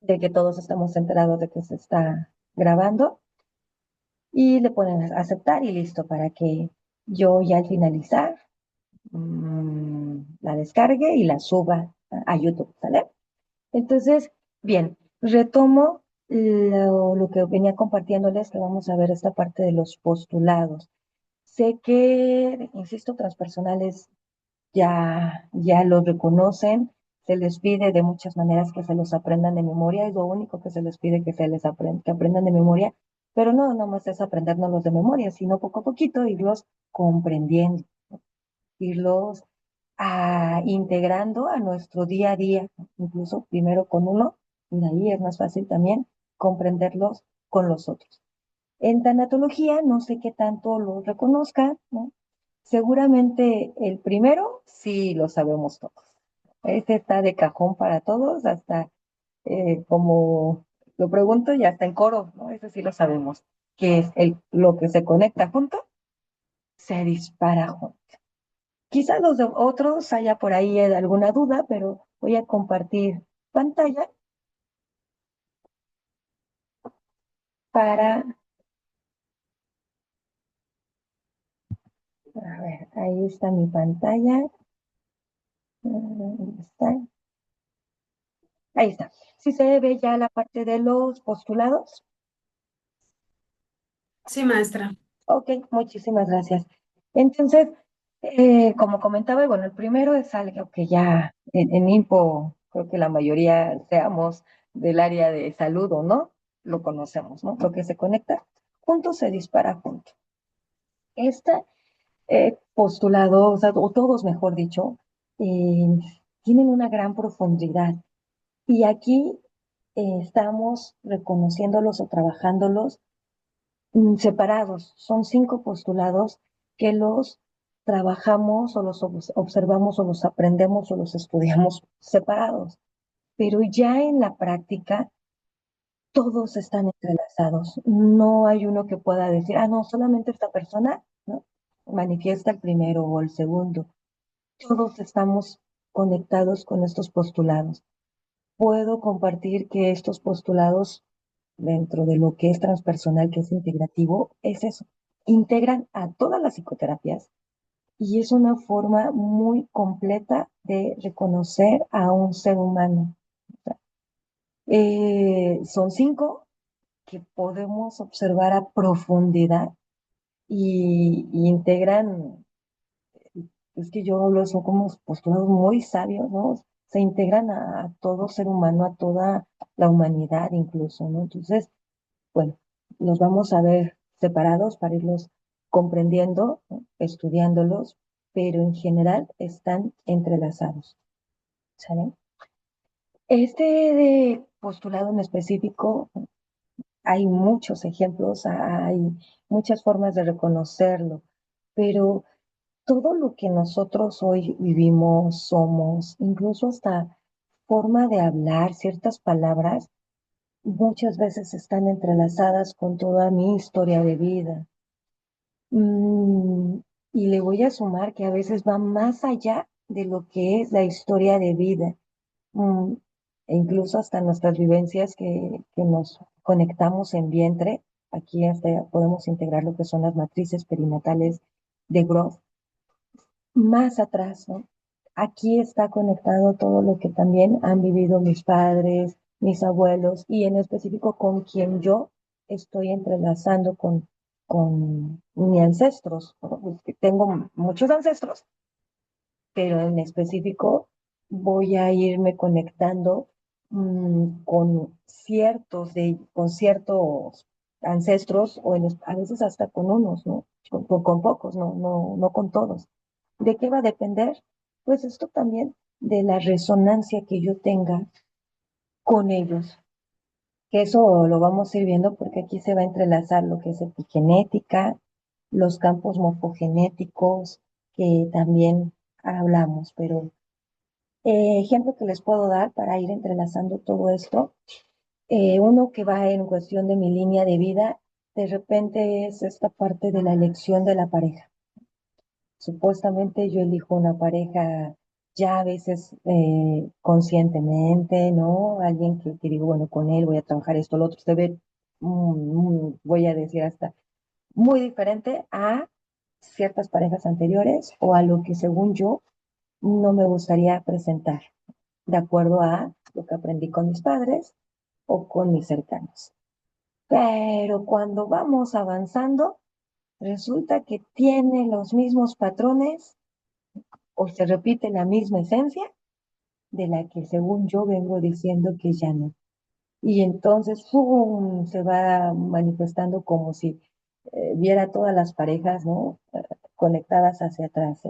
de que todos estamos enterados de que se está grabando y le ponen a aceptar y listo para que yo ya al finalizar la descargue y la suba a YouTube, ¿sale? Entonces, bien, retomo lo que venía compartiéndoles, que vamos a ver esta parte de los postulados. Sé que, insisto, transpersonales ya los reconocen, se les pide de muchas maneras que se los aprendan de memoria, es lo único que se les pide que se les que aprendan de memoria, pero no más es aprendérnoslos de memoria, sino poco a poquito irlos comprendiendo, irlos integrando a nuestro día a día, incluso primero con uno, y de ahí es más fácil también comprenderlos con los otros. En tanatología no sé qué tanto lo reconozcan, ¿no? Seguramente el primero sí lo sabemos todos. Este está de cajón para todos, hasta como lo pregunto y hasta en coro, ¿no? Ese sí lo sabemos, que es lo que se conecta junto, se dispara junto. Quizás los de otros haya por ahí alguna duda, pero voy a compartir pantalla para, a ver, ahí está mi pantalla. ¿Dónde está? Ahí está. Si se ve ya la parte de los postulados. Sí, maestra. Ok, muchísimas gracias. Entonces, como comentaba, bueno, el primero es algo que ya en INPO, creo que la mayoría seamos del área de salud o no, lo conocemos, ¿no? Lo que se conecta junto se dispara junto. Este postulado, o sea, o todos mejor dicho, eh, tienen una gran profundidad. Y aquí estamos reconociéndolos o trabajándolos separados. Son 5 postulados que los trabajamos o los observamos o los aprendemos o los estudiamos separados. Pero ya en la práctica, todos están entrelazados. No hay uno que pueda decir, no, solamente esta persona, ¿no? Manifiesta el primero o el segundo. Todos estamos conectados con estos postulados. Puedo compartir que estos postulados, dentro de lo que es transpersonal, que es integrativo, es eso. Integran a todas las psicoterapias y es una forma muy completa de reconocer a un ser humano. Son 5 que podemos observar a profundidad y integran, es que yo hablo, son como postulados muy sabios, ¿no? Se integran a todo ser humano, a toda la humanidad incluso, ¿no? Entonces, bueno, los vamos a ver separados para irlos comprendiendo, ¿no? Estudiándolos, pero en general están entrelazados, ¿sale? Este de postulado en específico, hay muchos ejemplos, hay muchas formas de reconocerlo, pero todo lo que nosotros hoy vivimos, somos, incluso hasta forma de hablar, ciertas palabras, muchas veces están entrelazadas con toda mi historia de vida. Mm, y le voy a sumar que a veces va más allá de lo que es la historia de vida. Mm, e incluso hasta nuestras vivencias que nos conectamos en vientre. Aquí hasta podemos integrar lo que son las matrices perinatales de Groth más atrás, ¿no? Aquí está conectado todo lo que también han vivido mis padres, mis abuelos y en específico con quien yo estoy entrelazando con mis ancestros, ¿no? Pues que tengo muchos ancestros, pero en específico voy a irme conectando con ciertos ancestros o a veces hasta con unos, ¿no? Con pocos, no con todos. ¿De qué va a depender? Pues esto también de la resonancia que yo tenga con ellos, que eso lo vamos a ir viendo porque aquí se va a entrelazar lo que es epigenética, los campos morfogenéticos, que también hablamos, pero ejemplo que les puedo dar para ir entrelazando todo esto, uno que va en cuestión de mi línea de vida, de repente es esta parte de la elección de la pareja. Supuestamente yo elijo una pareja ya a veces conscientemente, ¿no? Alguien que digo, bueno, con él voy a trabajar esto, lo otro, se ve, voy a decir hasta, muy diferente a ciertas parejas anteriores o a lo que según yo no me gustaría presentar, de acuerdo a lo que aprendí con mis padres o con mis cercanos. Pero cuando vamos avanzando, resulta que tiene los mismos patrones o se repite la misma esencia de la que según yo vengo diciendo que ya no. Y entonces ¡fum! Se va manifestando como si viera todas las parejas, ¿no? Conectadas hacia atrás.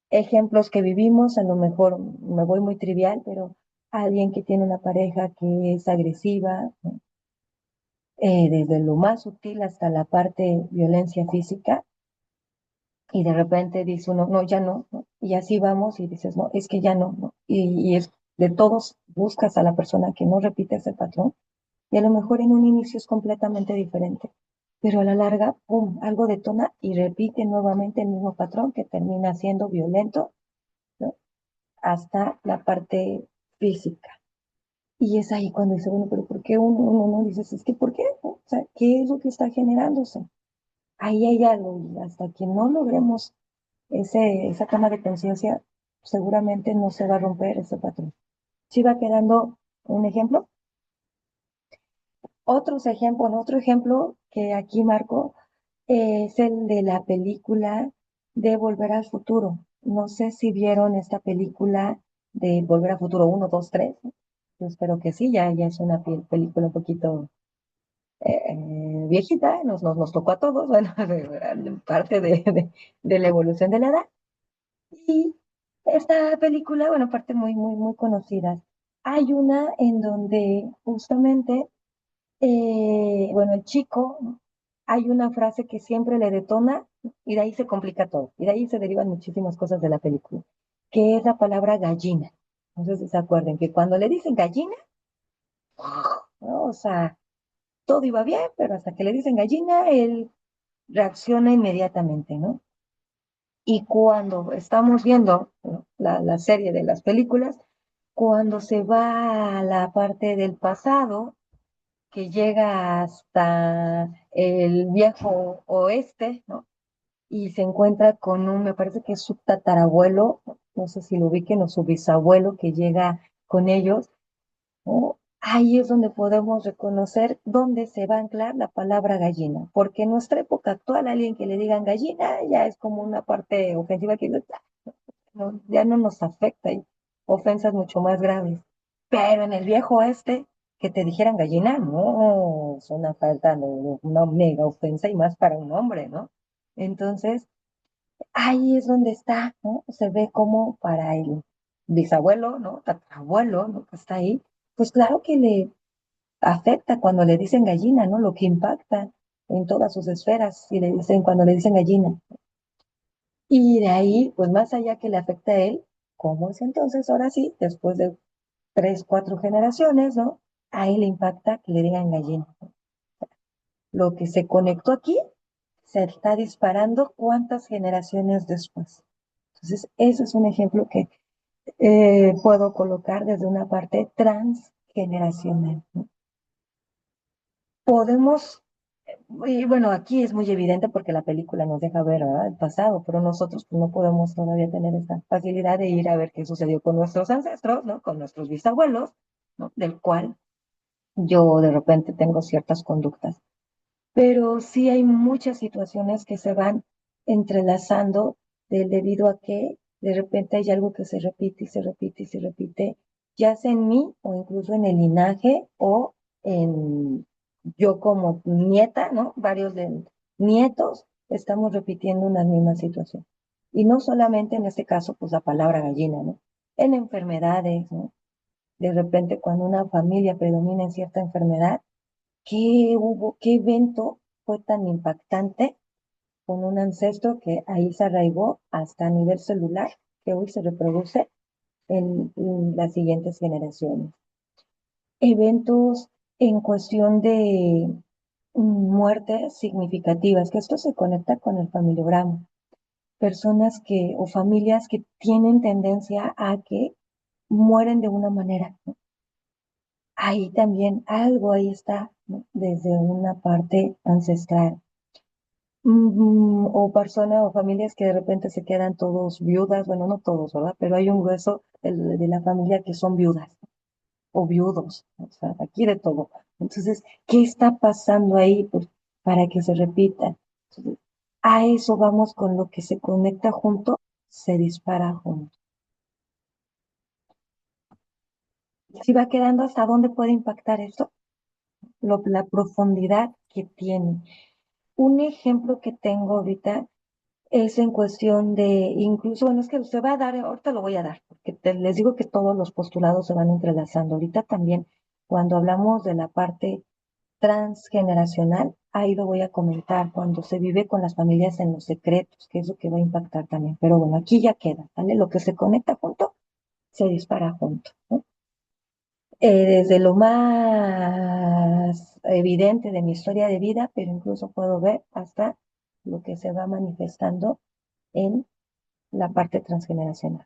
Ejemplos que vivimos, a lo mejor me voy muy trivial, pero alguien que tiene una pareja que es agresiva, ¿no? Desde lo más sutil hasta la parte violencia física, y de repente dice uno, no, ya no, ¿no? Y así vamos y dices, no, es que ya no, ¿no? Y es de todos buscas a la persona que no repite ese patrón, y a lo mejor en un inicio es completamente diferente, pero a la larga, pum, algo detona y repite nuevamente el mismo patrón que termina siendo violento, ¿no? Hasta la parte física. Y es ahí cuando dice, bueno, pero ¿por qué uno no dices, es que ¿por qué? O sea, ¿qué es lo que está generándose? Ahí hay algo, y hasta que no logremos esa toma de conciencia, seguramente no se va a romper ese patrón. Sí va quedando un ejemplo. Otro ejemplo que aquí marco es el de la película de Volver al Futuro. No sé si vieron esta película de Volver al Futuro uno 2 3. Yo espero que sí, ya es una película un poquito viejita, nos tocó a todos, bueno, parte de la evolución de la edad. Y esta película, bueno, parte muy conocida. Hay una en donde justamente, bueno, el chico, ¿no? Hay una frase que siempre le detona y de ahí se complica todo. Y de ahí se derivan muchísimas cosas de la película, que es la palabra gallina. No sé si se acuerdan que cuando le dicen gallina, ¿no? O sea, todo iba bien, pero hasta que le dicen gallina, él reacciona inmediatamente, ¿no? Y cuando estamos viendo, ¿no? La serie de las películas, cuando se va a la parte del pasado, que llega hasta el viejo oeste, ¿no? Y se encuentra con me parece que es su tatarabuelo, no sé si lo ubiquen, o su bisabuelo que llega con ellos, ¿no? Ahí es donde podemos reconocer dónde se va a anclar la palabra gallina, porque en nuestra época actual, alguien que le digan gallina ya es como una parte ofensiva que no, ya no nos afecta, y ofensas mucho más graves. Pero en el viejo oeste, que te dijeran gallina, no, es una falta, una mega ofensa y más para un hombre, ¿no? Entonces, ahí es donde está, ¿no? Se ve como para el bisabuelo, ¿no? Tatarabuelo, ¿no? Que está ahí, pues claro que le afecta cuando le dicen gallina, ¿no? Lo que impacta en todas sus esferas, y le dicen, cuando le dicen gallina. Y de ahí, pues más allá que le afecta a él, ¿cómo es entonces ahora sí, después de 3, 4 generaciones, ¿no? A él le impacta que le digan gallina. Lo que se conectó aquí se está disparando cuántas generaciones después. Entonces, eso es un ejemplo que puedo colocar desde una parte transgeneracional, ¿no? Podemos, y bueno, aquí es muy evidente porque la película nos deja ver, ¿verdad? El pasado, pero nosotros pues, no podemos todavía tener esta facilidad de ir a ver qué sucedió con nuestros ancestros, ¿no? Con nuestros bisabuelos, ¿no? Del cual yo de repente tengo ciertas conductas. Pero sí hay muchas situaciones que se van entrelazando debido a que de repente hay algo que se repite y se repite y se repite, ya sea en mí o incluso en el linaje o en yo como nieta, ¿no? Varios de nietos estamos repitiendo una misma situación. Y no solamente en este caso, pues la palabra gallina, ¿no? En enfermedades, ¿no? De repente cuando una familia predomina en cierta enfermedad, qué evento fue tan impactante con un ancestro que ahí se arraigó hasta a nivel celular, que hoy se reproduce en las siguientes generaciones? Eventos en cuestión de muertes significativas, que esto se conecta con el familiograma. personas que, o familias que tienen tendencia a que mueren de una manera, ¿no? Ahí también algo ahí está, ¿no? Desde una parte ancestral. O personas o familias que de repente se quedan todos viudas, bueno, no todos, ¿verdad? Pero hay un grueso de la familia que son viudas o viudos, o sea, aquí de todo. Entonces, ¿qué está pasando ahí para que se repita? Entonces, a eso vamos con lo que se conecta junto, se dispara junto. Si va quedando hasta dónde puede impactar esto, la profundidad que tiene. Un ejemplo que tengo ahorita es en cuestión de, incluso, bueno, es que usted va a dar, ahorita lo voy a dar, porque les digo que todos los postulados se van entrelazando. Ahorita también, cuando hablamos de la parte transgeneracional, ahí lo voy a comentar, cuando se vive con las familias en los secretos, que es lo que va a impactar también. Pero bueno, aquí ya queda, ¿vale? Lo que se conecta junto, se dispara junto, ¿no? Desde lo más evidente de mi historia de vida, pero incluso puedo ver hasta lo que se va manifestando en la parte transgeneracional.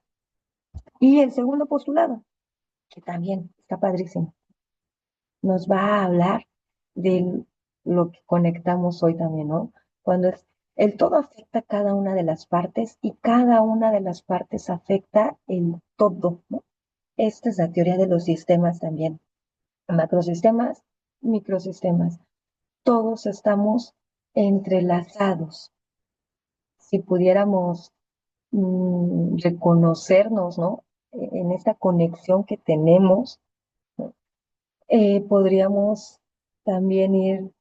Y el segundo postulado, que también está padrísimo, nos va a hablar de lo que conectamos hoy también, ¿no? Cuando el todo afecta a cada una de las partes y cada una de las partes afecta el todo, ¿no? Esta es la teoría de los sistemas también. Macrosistemas, microsistemas. Todos estamos entrelazados. Si pudiéramos reconocernos, ¿no? En esta conexión que tenemos, ¿no? Podríamos también ir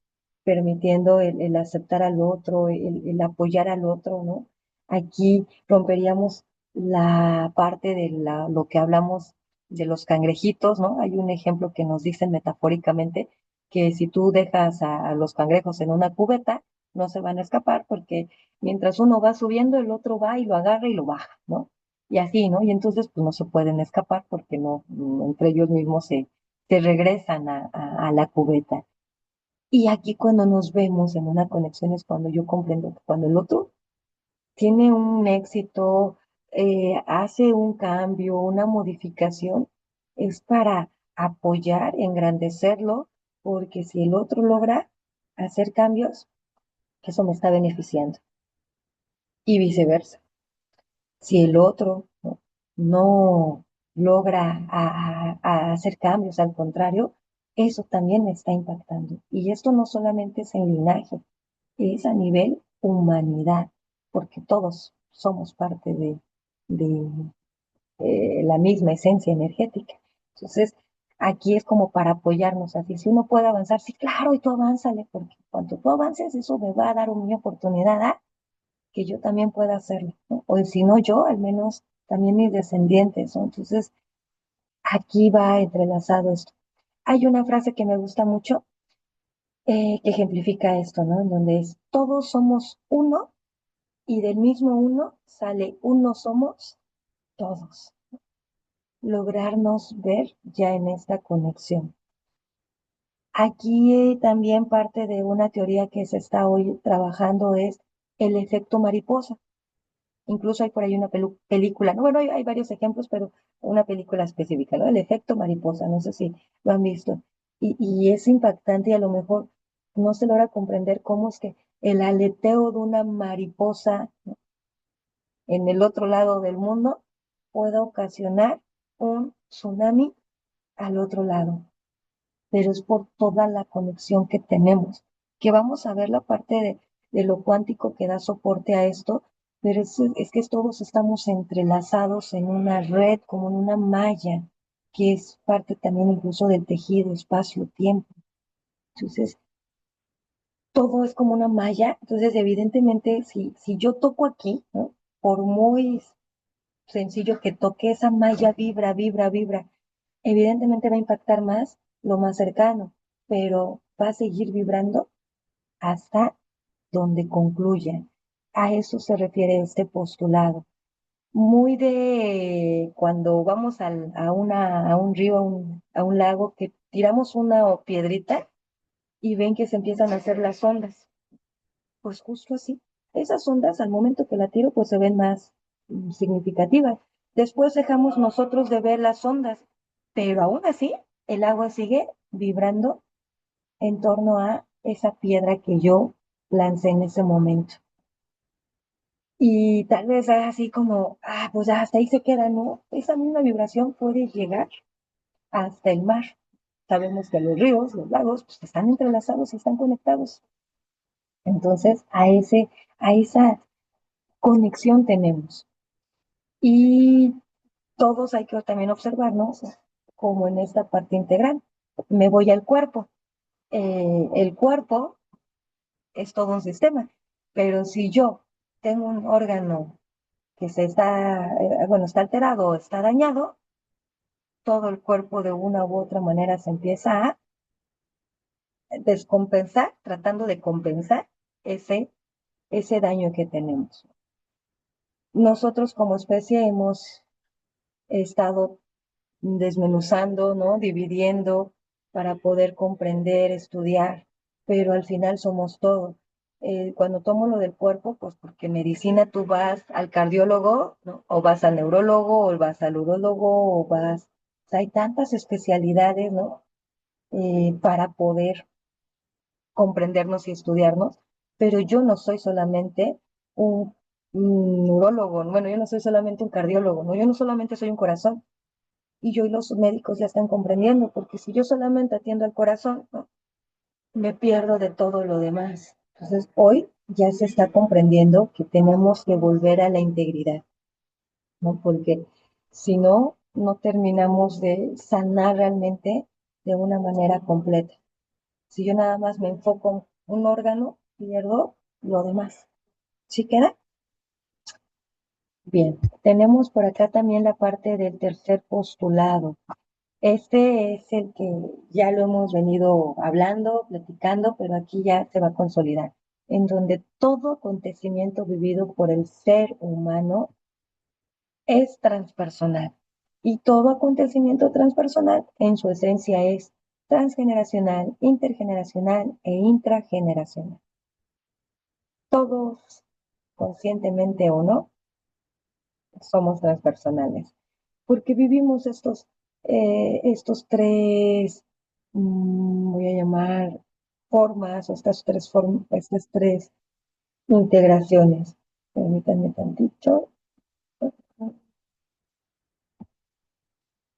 permitiendo el aceptar al otro, el apoyar al otro, ¿no? Aquí romperíamos la parte de lo que hablamos de los cangrejitos, ¿no? Hay un ejemplo que nos dicen metafóricamente que si tú dejas a los cangrejos en una cubeta, no se van a escapar porque mientras uno va subiendo, el otro va y lo agarra y lo baja, ¿no? Y así, ¿no? Y entonces, pues no se pueden escapar porque no, entre ellos mismos se regresan a la cubeta. Y aquí cuando nos vemos en una conexión es cuando yo comprendo que cuando el otro tiene un éxito, hace un cambio, una modificación, es para apoyar, engrandecerlo, porque si el otro logra hacer cambios, eso me está beneficiando. Y viceversa. Si el otro no logra a hacer cambios, al contrario, eso también me está impactando. Y esto no solamente es en linaje, es a nivel humanidad, porque todos somos parte de la misma esencia energética. Entonces, aquí es como para apoyarnos, así si uno puede avanzar, sí, claro, y tú avánzale, porque cuando tú avances, eso me va a dar una oportunidad a que yo también pueda hacerlo, ¿no? O si no yo, al menos también mis descendientes, ¿no? Entonces, aquí va entrelazado esto. Hay una frase que me gusta mucho que ejemplifica esto, ¿no? En donde es, todos somos uno y del mismo uno sale uno somos todos. Lograrnos ver ya en esta conexión. Aquí también parte de una teoría que se está hoy trabajando es el efecto mariposa. Incluso hay por ahí una película, ¿no? Bueno, hay varios ejemplos, pero una película específica, ¿no? El efecto mariposa, no sé si lo han visto. Y es impactante y a lo mejor no se logra comprender cómo es que el aleteo de una mariposa, ¿no?, en el otro lado del mundo pueda ocasionar un tsunami al otro lado, pero es por toda la conexión que tenemos, que vamos a ver la parte de lo cuántico que da soporte a esto, pero es que todos estamos entrelazados en una red, como en una malla, que es parte también incluso del tejido, espacio, tiempo. Entonces, todo es como una malla, entonces evidentemente si yo toco aquí, ¿no?, por muy sencillo que toque, esa malla vibra, vibra, vibra. Evidentemente va a impactar más lo más cercano, pero va a seguir vibrando hasta donde concluya. A eso se refiere este postulado. Muy de cuando vamos a un río, a un lago, que tiramos una piedrita y ven que se empiezan a hacer las ondas. Pues justo así. esas ondas al momento que la tiro pues se ven más significativas. Después dejamos nosotros de ver las ondas, pero aún así el agua sigue vibrando en torno a esa piedra que yo lancé en ese momento. Y tal vez así como, pues ya hasta ahí se queda, ¿no? Esa misma vibración puede llegar hasta el mar. Sabemos que los ríos, los lagos, pues están entrelazados y están conectados. Entonces, a esa conexión tenemos. Y todos hay que también observarnos como en esta parte integral. Me voy al cuerpo. El cuerpo es todo un sistema, pero si yo tengo un órgano que bueno, está alterado o está dañado, todo el cuerpo de una u otra manera se empieza a descompensar, tratando de compensar ese, ese daño que tenemos. Nosotros como especie hemos estado desmenuzando, ¿no? Dividiendo para poder comprender, estudiar, pero al final somos todo. Cuando tomo lo del cuerpo, pues porque en medicina tú vas al cardiólogo, ¿no? O vas al neurólogo, o vas al urólogo, o vas... O sea, hay tantas especialidades, ¿no? Para poder comprendernos y estudiarnos, pero yo no soy solamente un neurólogo, bueno, yo no soy solamente un cardiólogo, ¿no? Yo no solamente soy un corazón, y yo y los médicos ya están comprendiendo, porque si yo solamente atiendo al corazón, ¿no? Me pierdo de todo lo demás. Entonces, hoy ya se está comprendiendo que tenemos que volver a la integridad, ¿no? Porque si no, no terminamos de sanar realmente de una manera completa. Si yo nada más me enfoco en un órgano, pierdo lo demás. ¿Sí queda? Bien. Tenemos por acá también la parte del tercer postulado. Este es el que ya lo hemos venido hablando, platicando, pero aquí ya se va a consolidar, en donde todo acontecimiento vivido por el ser humano es transpersonal. Y todo acontecimiento transpersonal en su esencia es transgeneracional, intergeneracional e intrageneracional. Todos, conscientemente o no, somos transpersonales, porque vivimos estos tres, voy a llamar formas, o estas tres integraciones. Permítanme tantito.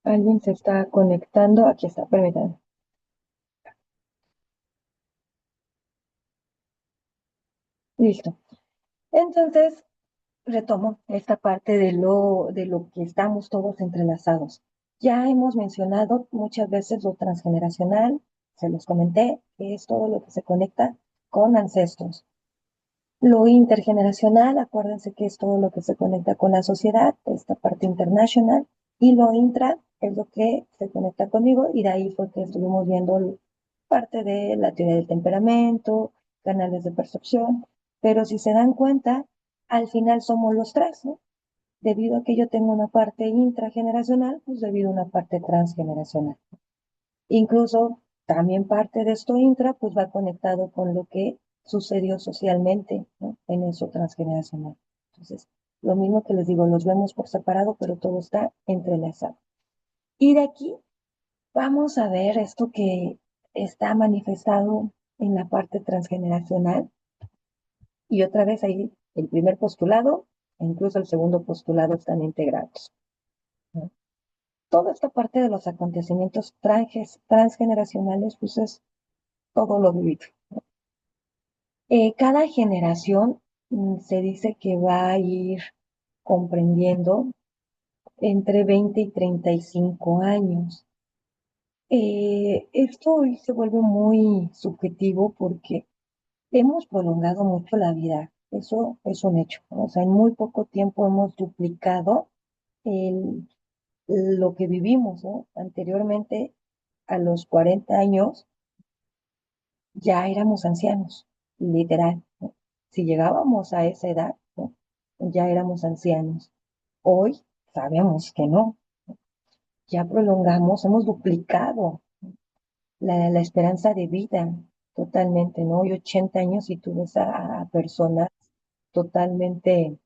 Alguien se está conectando. Aquí está, permítanme. Listo. Entonces, retomo esta parte de lo que estamos todos entrelazados. Ya hemos mencionado muchas veces lo transgeneracional, se los comenté, que es todo lo que se conecta con ancestros. Lo intergeneracional, acuérdense que es todo lo que se conecta con la sociedad, esta parte internacional, y lo intra es lo que se conecta conmigo, y de ahí fue que estuvimos viendo parte de la teoría del temperamento, canales de percepción, pero si se dan cuenta, al final somos los tres, ¿no? Debido a que yo tengo una parte intrageneracional, pues debido a una parte transgeneracional. Incluso también parte de esto intra, pues va conectado con lo que sucedió socialmente, ¿no? En eso transgeneracional. Entonces, lo mismo que les digo, los vemos por separado, pero todo está entrelazado. Y de aquí vamos a ver esto que está manifestado en la parte transgeneracional. Y otra vez ahí el primer postulado e incluso el segundo postulado están integrados, ¿no? Toda esta parte de los acontecimientos transgeneracionales, pues es todo lo vivido. Cada generación se dice que va a ir comprendiendo entre 20 y 35 años. Esto hoy se vuelve muy subjetivo porque hemos prolongado mucho la vida. Eso es un hecho, ¿no? O sea, en muy poco tiempo hemos duplicado el, lo que vivimos, ¿no? Anteriormente, a los 40 años, ya éramos ancianos, literal, ¿no? Si llegábamos a esa edad, ¿no? Ya éramos ancianos. Hoy sabemos que no, ya prolongamos, hemos duplicado la esperanza de vida totalmente, ¿no? Hoy 80 años y tú ves a personas totalmente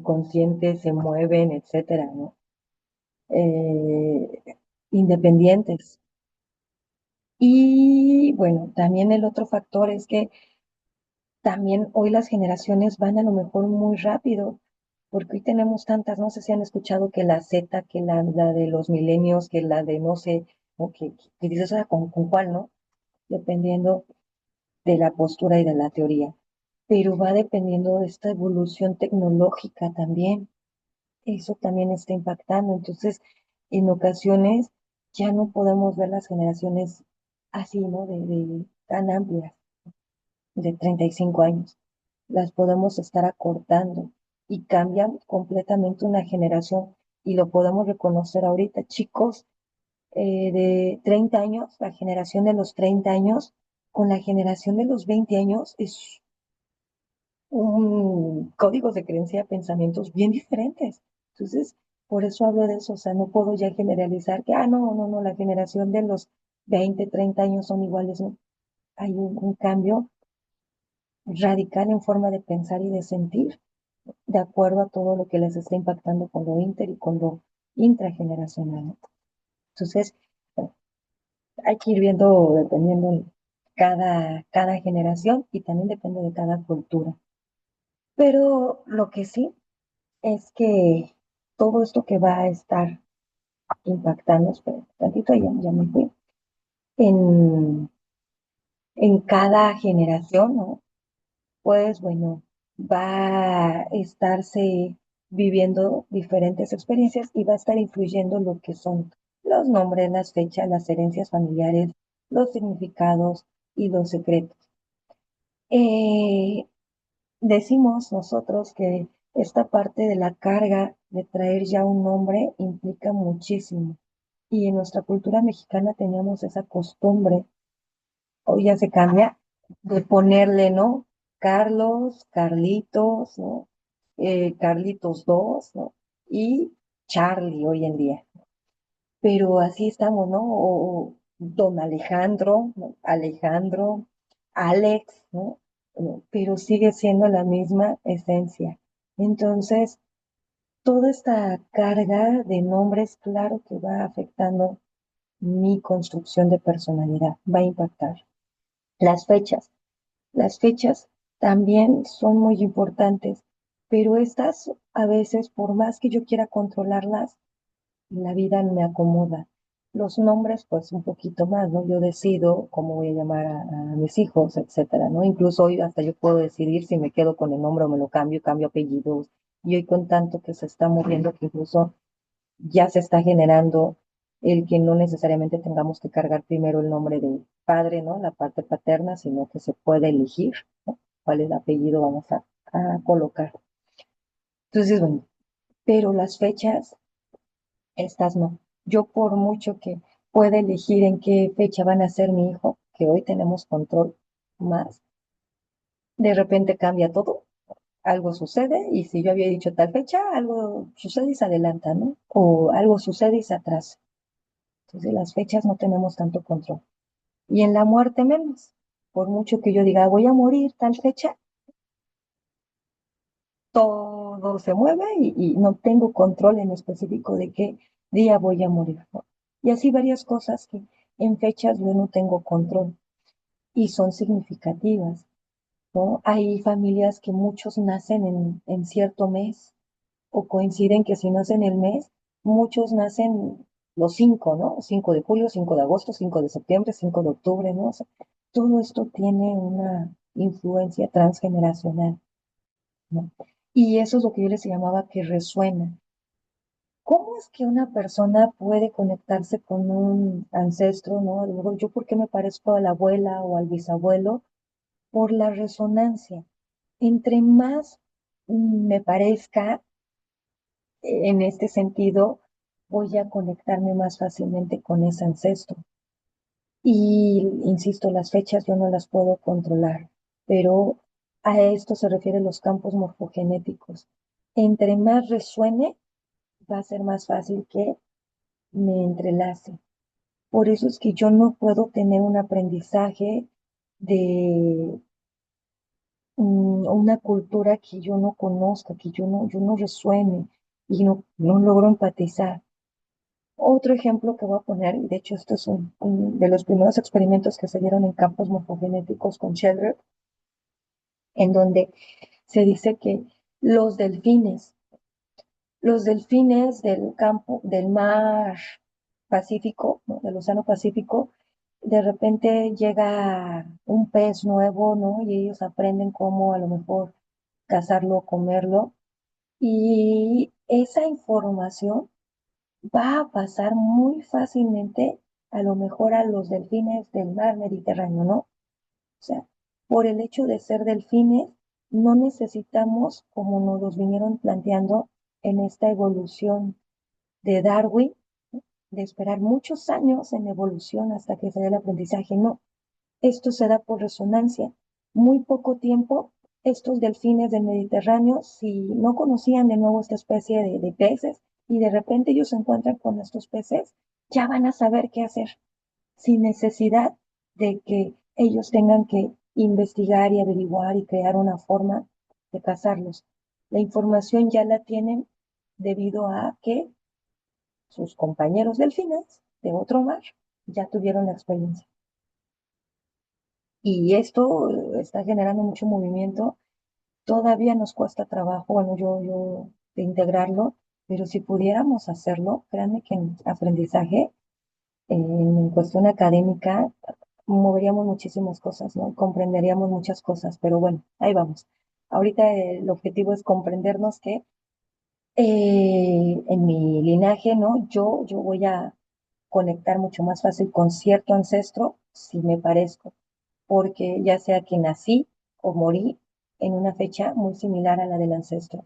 conscientes, se mueven, etcétera, ¿no? Eh, Independientes. Y bueno, también el otro factor es que también hoy las generaciones van a lo mejor muy rápido, porque hoy tenemos tantas, no sé si han escuchado que la Z, que la de los milenios, que la de no sé, o que dices, "Ah, ¿con cuál, no? Dependiendo de la postura y de la teoría. Pero va dependiendo de esta evolución tecnológica también. Eso también está impactando. Entonces, en ocasiones ya no podemos ver las generaciones así, ¿no? De tan amplias, de 35 años. Las podemos estar acortando y cambian completamente una generación y lo podemos reconocer ahorita. Chicos de 30 años, la generación de los 30 años, con la generación de los 20 años es un códigos de creencia, pensamientos bien diferentes. Entonces, por eso hablo de eso, o sea, no puedo ya generalizar que, no, no, no, la generación de los 20 30 años son iguales, no. Hay un cambio radical en forma de pensar y de sentir, de acuerdo a todo lo que les está impactando con lo inter y con lo intrageneracional, ¿no? Entonces, bueno, hay que ir viendo dependiendo de cada generación y también depende de cada cultura. Pero lo que sí es que todo esto que va a estar impactando, espera, tantito, ya me fui, en, en cada generación, ¿no? Pues bueno, va a estarse viviendo diferentes experiencias y va a estar influyendo lo que son los nombres, las fechas, las herencias familiares, los significados y los secretos. Eh, Decimos nosotros que esta parte de la carga de traer ya un nombre implica muchísimo. Y en nuestra cultura mexicana teníamos esa costumbre, hoy ya se cambia, de ponerle, ¿no? Carlos, Carlitos, ¿no? Carlitos 2, ¿no? Y Charlie hoy en día. Pero así estamos, ¿no? O don Alejandro, ¿no? Alejandro, Alex, ¿no? Pero sigue siendo la misma esencia. Entonces, toda esta carga de nombres, claro que va afectando mi construcción de personalidad, va a impactar. Las fechas, las fechas también son muy importantes, pero estas a veces, por más que yo quiera controlarlas, la vida me acomoda. Los nombres, pues un poquito más, ¿no? Yo decido cómo voy a llamar a mis hijos, etcétera, ¿no? Incluso hoy hasta yo puedo decidir si me quedo con el nombre o me lo cambio, cambio apellidos. Y hoy con tanto que se está moviendo, que incluso ya se está generando el que no necesariamente tengamos que cargar primero el nombre del padre, ¿no? La parte paterna, sino que se puede elegir, ¿no? Cuál es el apellido vamos a colocar. Entonces, bueno, pero las fechas estas no. Yo por mucho que pueda elegir en qué fecha van a ser mi hijo, que hoy tenemos control más, de repente cambia todo, algo sucede y si yo había dicho tal fecha, algo sucede y se adelanta, ¿no? O algo sucede y se atrasa. Entonces las fechas no tenemos tanto control. Y en la muerte menos. Por mucho que yo diga, voy a morir tal fecha, todo se mueve y no tengo control en específico de qué día voy a morir, ¿no? Y así varias cosas que en fechas yo no tengo control y son significativas, ¿no? Hay familias que muchos nacen en cierto mes o coinciden que si nacen el mes, muchos nacen los 5, ¿no? 5 de julio, 5 de agosto, 5 de septiembre, 5 de octubre, ¿no? O sea, todo esto tiene una influencia transgeneracional, ¿no? Y eso es lo que yo les llamaba que resuena. ¿Cómo es que una persona puede conectarse con un ancestro, ¿no? Luego, yo, ¿por qué me parezco a la abuela o al bisabuelo? Por la resonancia. Entre más me parezca en este sentido, voy a conectarme más fácilmente con ese ancestro. Y, insisto, las fechas yo no las puedo controlar, pero a esto se refieren los campos morfogenéticos. Entre más resuene, va a ser más fácil que me entrelace. Por eso es que yo no puedo tener un aprendizaje de una cultura que yo no conozca, que yo no resuene y no logro empatizar. Otro ejemplo que voy a poner, y de hecho esto es un de los primeros experimentos que se dieron en campos morfogenéticos con Sheldrake, en donde se dice que los delfines, los delfines del campo, del mar Pacífico, ¿no? Del Océano Pacífico, de repente llega un pez nuevo, ¿no? Y ellos aprenden cómo a lo mejor cazarlo, comerlo. Y esa información va a pasar muy fácilmente a lo mejor a los delfines del mar Mediterráneo, ¿no? O sea, por el hecho de ser delfines, no necesitamos, como nos los vinieron planteando en esta evolución de Darwin, de esperar muchos años en evolución hasta que se dé el aprendizaje. No, esto se da por resonancia. Muy poco tiempo, estos delfines del Mediterráneo, si no conocían de nuevo esta especie de peces y de repente ellos se encuentran con estos peces, ya van a saber qué hacer sin necesidad de que ellos tengan que investigar y averiguar y crear una forma de cazarlos. La información ya la tienen debido a que sus compañeros delfines de otro mar ya tuvieron la experiencia. Y esto está generando mucho movimiento. Todavía nos cuesta trabajo, bueno, yo de integrarlo, pero si pudiéramos hacerlo, créanme que en aprendizaje, en cuestión académica, moveríamos muchísimas cosas, ¿no? Comprenderíamos muchas cosas, pero bueno, ahí vamos. Ahorita el objetivo es comprendernos que en mi linaje, ¿no? Yo voy a conectar mucho más fácil con cierto ancestro si me parezco, porque ya sea que nací o morí en una fecha muy similar a la del ancestro.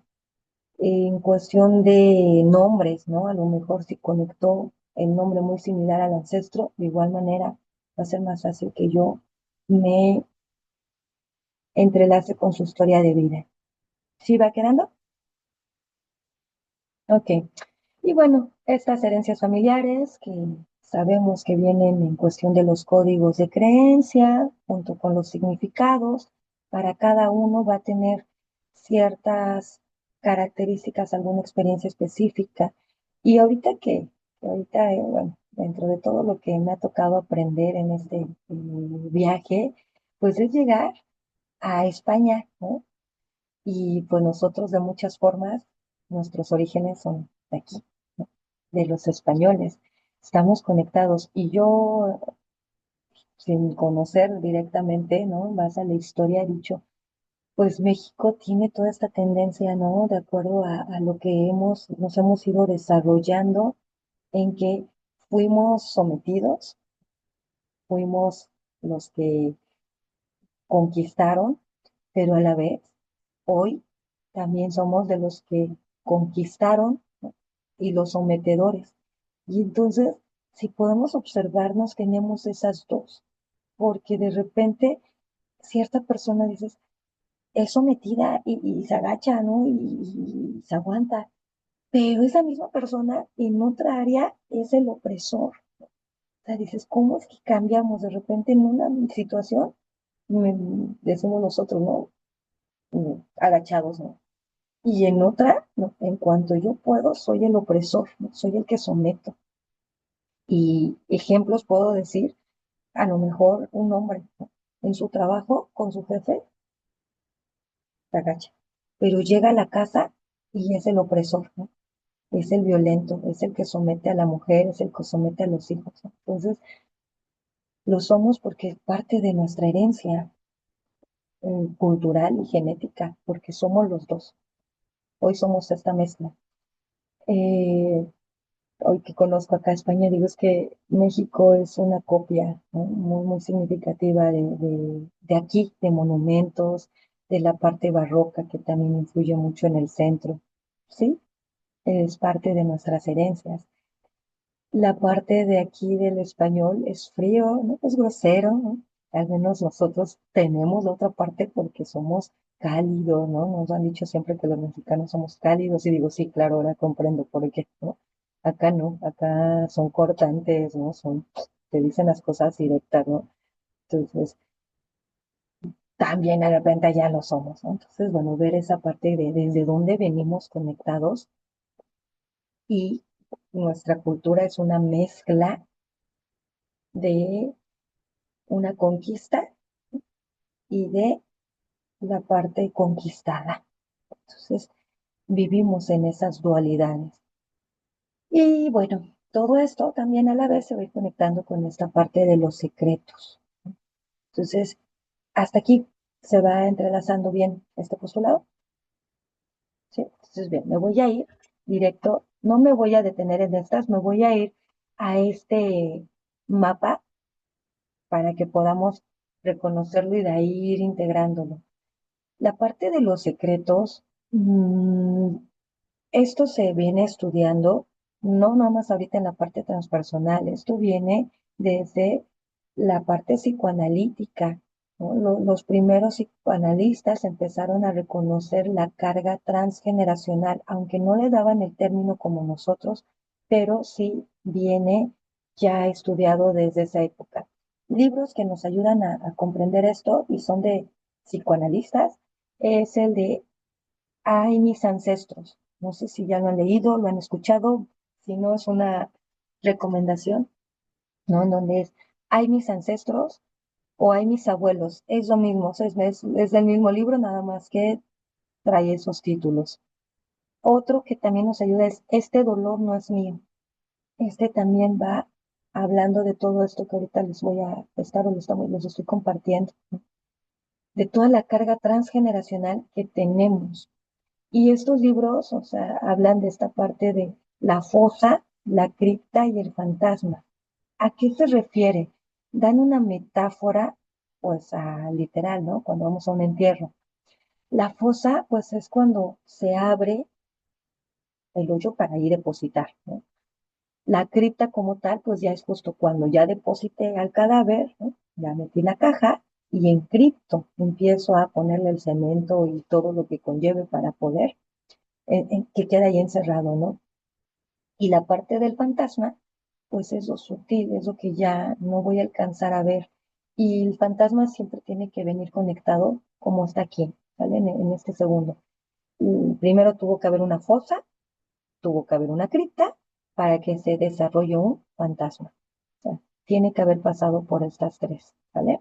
En cuestión de nombres, ¿no? A lo mejor si conectó el nombre muy similar al ancestro, de igual manera va a ser más fácil que yo me entrelace con su historia de vida. ¿Sí va quedando? Ok. Y bueno, estas herencias familiares que sabemos que vienen en cuestión de los códigos de creencia, junto con los significados, para cada uno va a tener ciertas características, alguna experiencia específica. Y ahorita, bueno, dentro de todo lo que me ha tocado aprender en este viaje, pues es llegar a España, ¿no? Y pues nosotros de muchas formas, nuestros orígenes son de aquí, ¿no? De los españoles. Estamos conectados y yo, sin conocer directamente, ¿no? Más a la historia, he dicho, pues México tiene toda esta tendencia, ¿no? De acuerdo a lo que nos hemos ido desarrollando, en que fuimos sometidos, fuimos los que conquistaron, pero a la vez, hoy también somos de los que conquistaron, ¿no? Y los sometedores. Y entonces, si podemos observarnos, tenemos esas dos, porque de repente cierta persona dices, es sometida y se agacha, ¿no? Y se aguanta, pero esa misma persona en otra área es el opresor. O sea, dices, ¿cómo es que cambiamos de repente en una situación? Decimos nosotros, ¿no? Agachados, ¿no? Y en otra, ¿no? En cuanto yo puedo, soy el opresor, ¿no? Soy el que someto. Y ejemplos puedo decir, a lo mejor un hombre, ¿no? En su trabajo con su jefe se agacha, pero llega a la casa y es el opresor, ¿no? Es el violento, es el que somete a la mujer, es el que somete a los hijos, ¿no? Entonces, lo somos porque es parte de nuestra herencia cultural y genética, porque somos los dos. Hoy somos esta mezcla. Eh, Hoy que conozco acá España, digo es que México es una copia, ¿no? Muy, muy significativa de aquí, de monumentos, de la parte barroca que también influye mucho en el centro, ¿sí? Es parte de nuestras herencias. La parte de aquí del español es frío, ¿no? Es grosero, ¿no? Al menos nosotros tenemos la otra parte porque somos cálidos, ¿no? Nos han dicho siempre que los mexicanos somos cálidos y digo, sí, claro, ahora comprendo por qué, ¿no? Acá no, acá son cortantes, ¿no? Te dicen las cosas directas, ¿no? Entonces, también de repente ya lo somos, ¿no? Entonces, bueno, ver esa parte de desde dónde venimos conectados y nuestra cultura es una mezcla de una conquista y de la parte conquistada. Entonces, vivimos en esas dualidades. Y bueno, todo esto también a la vez se va a ir conectando con esta parte de los secretos. Entonces, hasta aquí se va entrelazando bien este postulado. ¿Sí? Entonces, bien, me voy a ir directo, no me voy a detener en estas, me voy a ir a este mapa para que podamos reconocerlo y de ahí ir integrándolo. La parte de los secretos, esto se viene estudiando, no nada más ahorita en la parte transpersonal, esto viene desde la parte psicoanalítica, ¿no? Los primeros psicoanalistas empezaron a reconocer la carga transgeneracional, aunque no le daban el término como nosotros, pero sí viene ya estudiado desde esa época. Libros que nos ayudan a comprender esto y son de psicoanalistas es el de Ay, mis ancestros. No sé si ya lo han leído, lo han escuchado, si no es una recomendación, ¿no? En donde es Ay, mis ancestros o Ay, mis abuelos. Es lo mismo, es del mismo libro, nada más que trae esos títulos. Otro que también nos ayuda es Este dolor no es mío. Este también va hablando de todo esto que ahorita les voy a estar o les estoy compartiendo, ¿no? De toda la carga transgeneracional que tenemos. Y estos libros, o sea, hablan de esta parte de la fosa, la cripta y el fantasma. ¿A qué se refiere? Dan una metáfora, pues, literal, ¿no? Cuando vamos a un entierro. La fosa, pues, es cuando se abre el hoyo para ir a depositar, ¿no? La cripta como tal, pues ya es justo cuando ya deposité al cadáver, ¿no? Ya metí la caja y encripto, empiezo a ponerle el cemento y todo lo que conlleve para poder que queda ahí encerrado, ¿no? Y la parte del fantasma, pues es lo sutil, es lo que ya no voy a alcanzar a ver. Y el fantasma siempre tiene que venir conectado como está aquí, ¿vale? En este segundo. Primero tuvo que haber una fosa, tuvo que haber una cripta para que se desarrolle un fantasma. O sea, tiene que haber pasado por estas tres, ¿vale?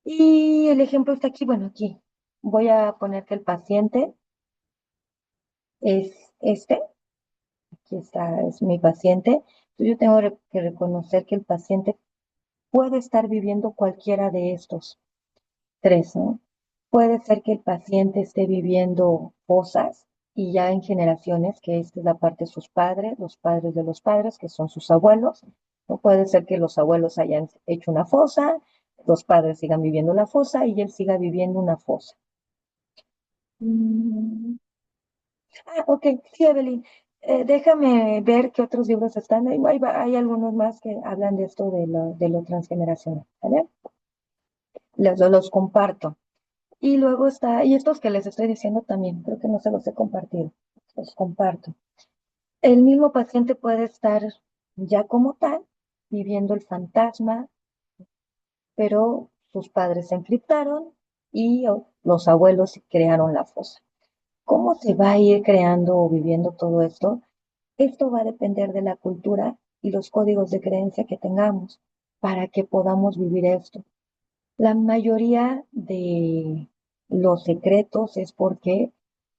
Y el ejemplo está aquí, bueno, aquí. Voy a poner que el paciente es este. Aquí está, es mi paciente. Yo tengo que reconocer que el paciente puede estar viviendo cualquiera de estos tres, ¿no? Puede ser que el paciente esté viviendo cosas y ya en generaciones, que esta es la parte de sus padres, los padres de los padres, que son sus abuelos, ¿no? Puede ser que los abuelos hayan hecho una fosa, los padres sigan viviendo la fosa y él siga viviendo una fosa. Mm, ok, sí, Evelyn. Déjame ver qué otros libros están. Hay algunos más que hablan de esto de lo transgeneracional, ¿vale? Los comparto. Y luego está, y estos que les estoy diciendo también, creo que no se los he compartido, los comparto. El mismo paciente puede estar ya como tal, viviendo el fantasma, pero sus padres se encriptaron y los abuelos crearon la fosa. ¿Cómo se va a ir creando o viviendo todo esto? Esto va a depender de la cultura y los códigos de creencia que tengamos para que podamos vivir esto. La mayoría de los secretos es porque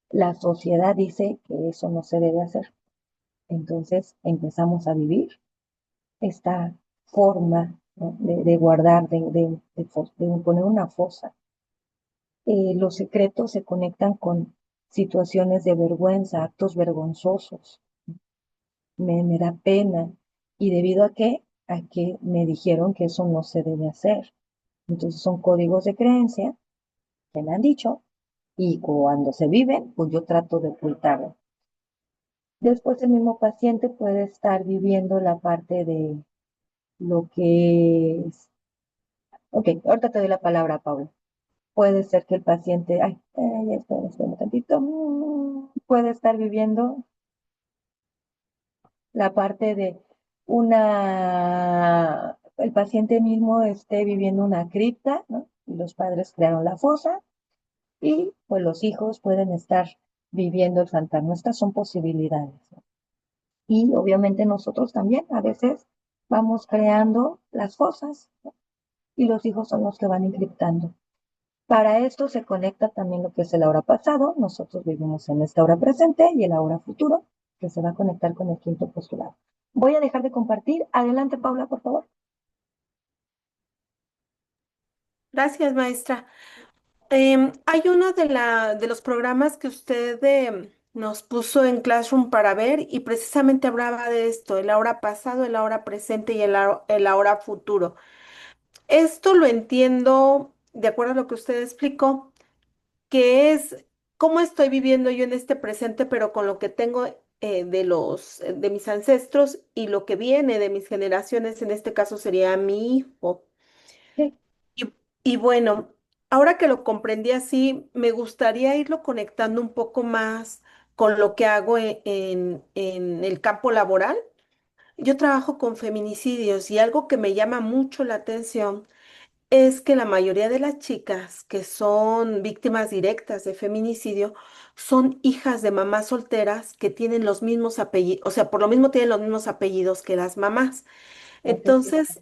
la sociedad dice que eso no se debe hacer. Entonces empezamos a vivir esta forma, ¿no? De guardar, de poner una fosa. Los secretos se conectan con situaciones de vergüenza, actos vergonzosos. Me da pena. ¿Y debido a qué? A que me dijeron que eso no se debe hacer. Entonces son códigos de creencia que me han dicho y cuando se viven, pues yo trato de ocultarlo. Después el mismo paciente puede estar viviendo la parte de lo que es. Ok, ahorita te doy la palabra, Paula. Puede ser que el paciente, espera un tantito, puede estar viviendo la parte de el paciente mismo esté viviendo una cripta, ¿no? y los padres crearon la fosa y pues los hijos pueden estar viviendo el fantasma. Estas son posibilidades, ¿no? Y obviamente nosotros también a veces vamos creando las fosas, ¿no? Y los hijos son los que van encriptando. Para esto se conecta también lo que es el ahora pasado. Nosotros vivimos en esta hora presente y el ahora futuro, que se va a conectar con el quinto postulado. Voy a dejar de compartir. Adelante, Paula, por favor. Gracias, maestra. Hay uno de los programas que usted nos puso en Classroom para ver y precisamente hablaba de esto, el ahora pasado, el ahora presente y el ahora futuro. Esto lo entiendo de acuerdo a lo que usted explicó, que es cómo estoy viviendo yo en este presente, pero con lo que tengo de mis ancestros y lo que viene de mis generaciones, en este caso sería mi hijo. Sí, Y, y bueno, ahora que lo comprendí así, me gustaría irlo conectando un poco más con lo que hago en el campo laboral. Yo trabajo con feminicidios y algo que me llama mucho la atención es que la mayoría de las chicas que son víctimas directas de feminicidio son hijas de mamás solteras que tienen los mismos apellidos, o sea, por lo mismo tienen los mismos apellidos que las mamás. efectivamente. Entonces,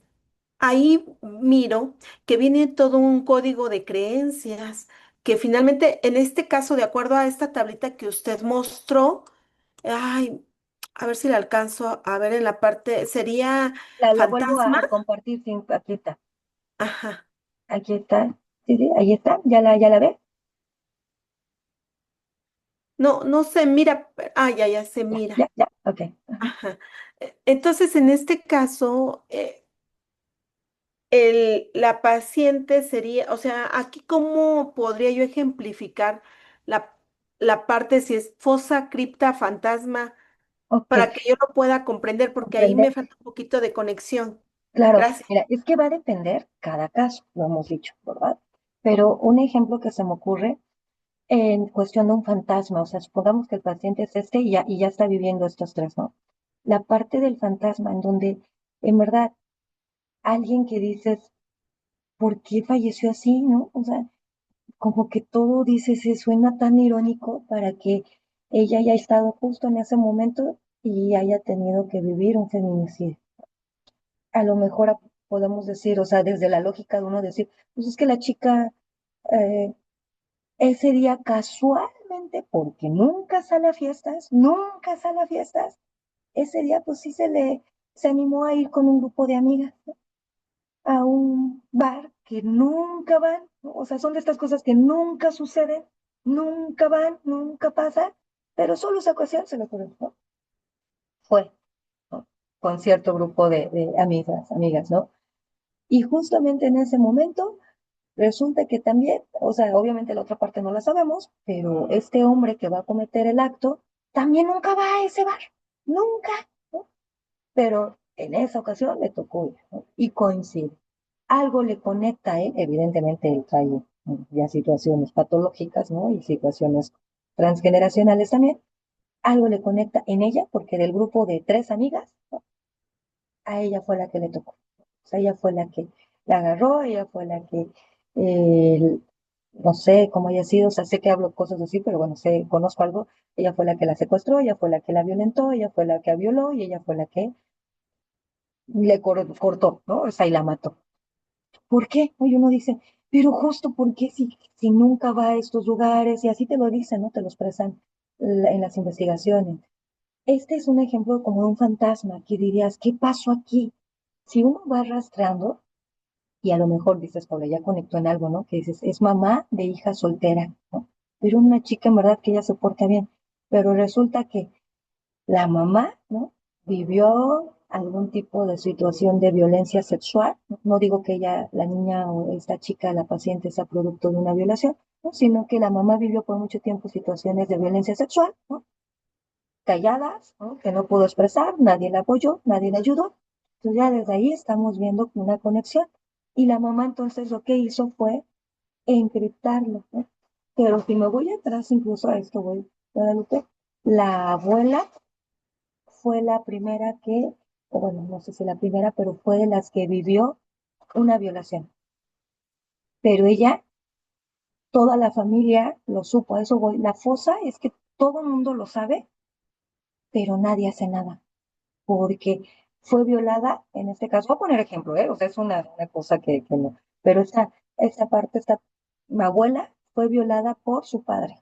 ahí miro que viene todo un código de creencias que finalmente, en este caso, de acuerdo a esta tablita que usted mostró, ay, a ver si la alcanzo a ver en la parte, sería La vuelvo fantasma. a compartir. Sin, aquí está. Ajá. Aquí está. Sí, sí, ahí está. ¿Ya la ve? No, no se mira, ya, ya se Ya, mira. ya, ya. Ok. Ajá. Ajá. Entonces, en este caso, la paciente sería, o sea, aquí cómo podría yo ejemplificar la, la parte si es fosa, cripta, fantasma, Ok. para que yo lo pueda comprender, porque ahí Comprender. me falta un poquito de conexión. Claro, Gracias. mira, es que va a depender cada caso, lo hemos dicho, ¿verdad? Pero un ejemplo que se me ocurre en cuestión de un fantasma, o sea, supongamos que el paciente es este y ya está viviendo estos tres, ¿no? La parte del fantasma en donde, en verdad, alguien que dices, ¿por qué falleció así, no? O sea, como que todo dice, se suena tan irónico para que ella haya estado justo en ese momento y haya tenido que vivir un feminicidio. A lo mejor podemos decir, o sea, desde la lógica de uno decir, pues es que la chica eh, ese día casualmente, porque nunca sale a fiestas, ese día pues sí se animó a ir con un grupo de amigas, ¿no? A un bar que nunca van, ¿no? O sea, son de estas cosas que nunca suceden, nunca van, nunca pasan, pero solo esa ocasión se lo ocurrió, ¿no? Fue, ¿no? Con cierto grupo de amigas, ¿no? Y justamente en ese momento resulta que también, o sea, obviamente la otra parte no la sabemos, pero este hombre que va a cometer el acto también nunca va a ese bar, nunca, ¿no? Pero en esa ocasión le tocó ir, ¿no? Y coincide. Algo le conecta a él, evidentemente él trae ya situaciones patológicas, ¿no? Y situaciones transgeneracionales también. Algo le conecta en ella, porque del grupo de tres amigas, ¿no? A ella fue la que le tocó. O sea, ella fue la que la agarró, ella fue la que, eh, no sé cómo haya sido, o sea, sé que hablo cosas así, pero bueno, sé, conozco algo. Ella fue la que la secuestró, ella fue la que la violentó, ella fue la que la violó y ella fue la que le cortó, ¿no? O sea, y la mató. ¿Por qué? Oye, uno dice, pero justo ¿por qué si nunca va a estos lugares? Y así te lo dicen, ¿no? Te lo expresan en las investigaciones. Este es un ejemplo como de un fantasma que dirías, ¿qué pasó aquí? Si uno va rastreando, y a lo mejor dices, Paula, ya conectó en algo, ¿no? Que dices, es mamá de hija soltera, ¿no? Pero una chica en verdad que ella se porta bien. Pero resulta que la mamá, ¿no? Vivió algún tipo de situación de violencia sexual. No, no digo que ella, la niña o esta chica, la paciente, sea producto de una violación, ¿no? Sino que la mamá vivió por mucho tiempo situaciones de violencia sexual, ¿no? Calladas, ¿no? Que no pudo expresar, nadie la apoyó, nadie la ayudó. Entonces ya desde ahí estamos viendo una conexión. Y la mamá entonces lo que hizo fue encriptarlo, ¿no? Pero si me voy atrás incluso a esto, voy, Guadalupe, la abuela fue la primera que, o bueno, no sé si la primera, pero fue de las que vivió una violación. pero ella, toda la familia lo supo, a eso voy. La fosa es que todo el mundo lo sabe, pero nadie hace nada, porque fue violada, en este caso, voy a poner ejemplo, ¿eh? O sea, es una cosa que no, pero esta parte, mi abuela fue violada por su padre,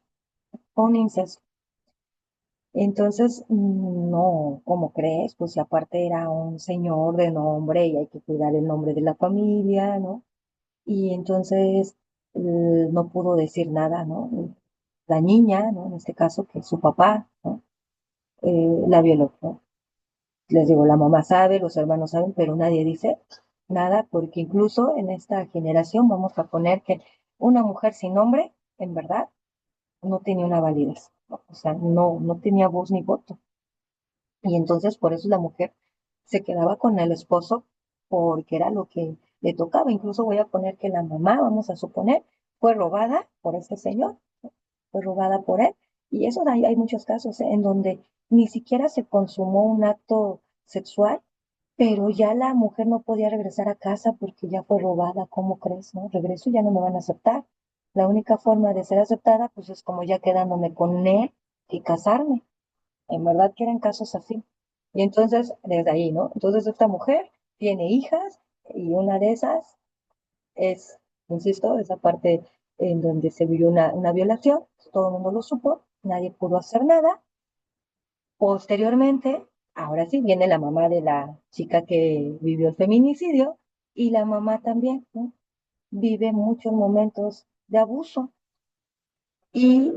fue un incesto. Entonces, no, ¿cómo crees? Pues si aparte era un señor de nombre y hay que cuidar el nombre de la familia, ¿no? Y entonces no pudo decir nada, ¿no? La niña, ¿no? En este caso, que su papá, ¿no? La violó, ¿no? Les digo, la mamá sabe, los hermanos saben, pero nadie dice nada, porque incluso en esta generación vamos a poner que una mujer sin nombre, en verdad, no tenía una validez, ¿no? O sea, no tenía voz ni voto. Y entonces por eso la mujer se quedaba con el esposo porque era lo que le tocaba. Incluso voy a poner que la mamá, vamos a suponer, fue robada por este señor, fue robada por él. Y eso hay muchos casos, en donde ni siquiera se consumó un acto sexual, pero ya la mujer no podía regresar a casa porque ya fue robada. ¿Cómo crees, no? Regreso y ya no me van a aceptar. La única forma de ser aceptada, pues es como ya quedándome con él y casarme. En verdad que eran casos así. Y entonces, desde ahí, ¿no? Entonces esta mujer tiene hijas y una de esas es, insisto, esa parte en donde se vivió una violación, todo el mundo lo supo, nadie pudo hacer nada. Posteriormente, ahora sí, viene la mamá de la chica que vivió el feminicidio y la mamá también, ¿no? Vive muchos momentos de abuso. Y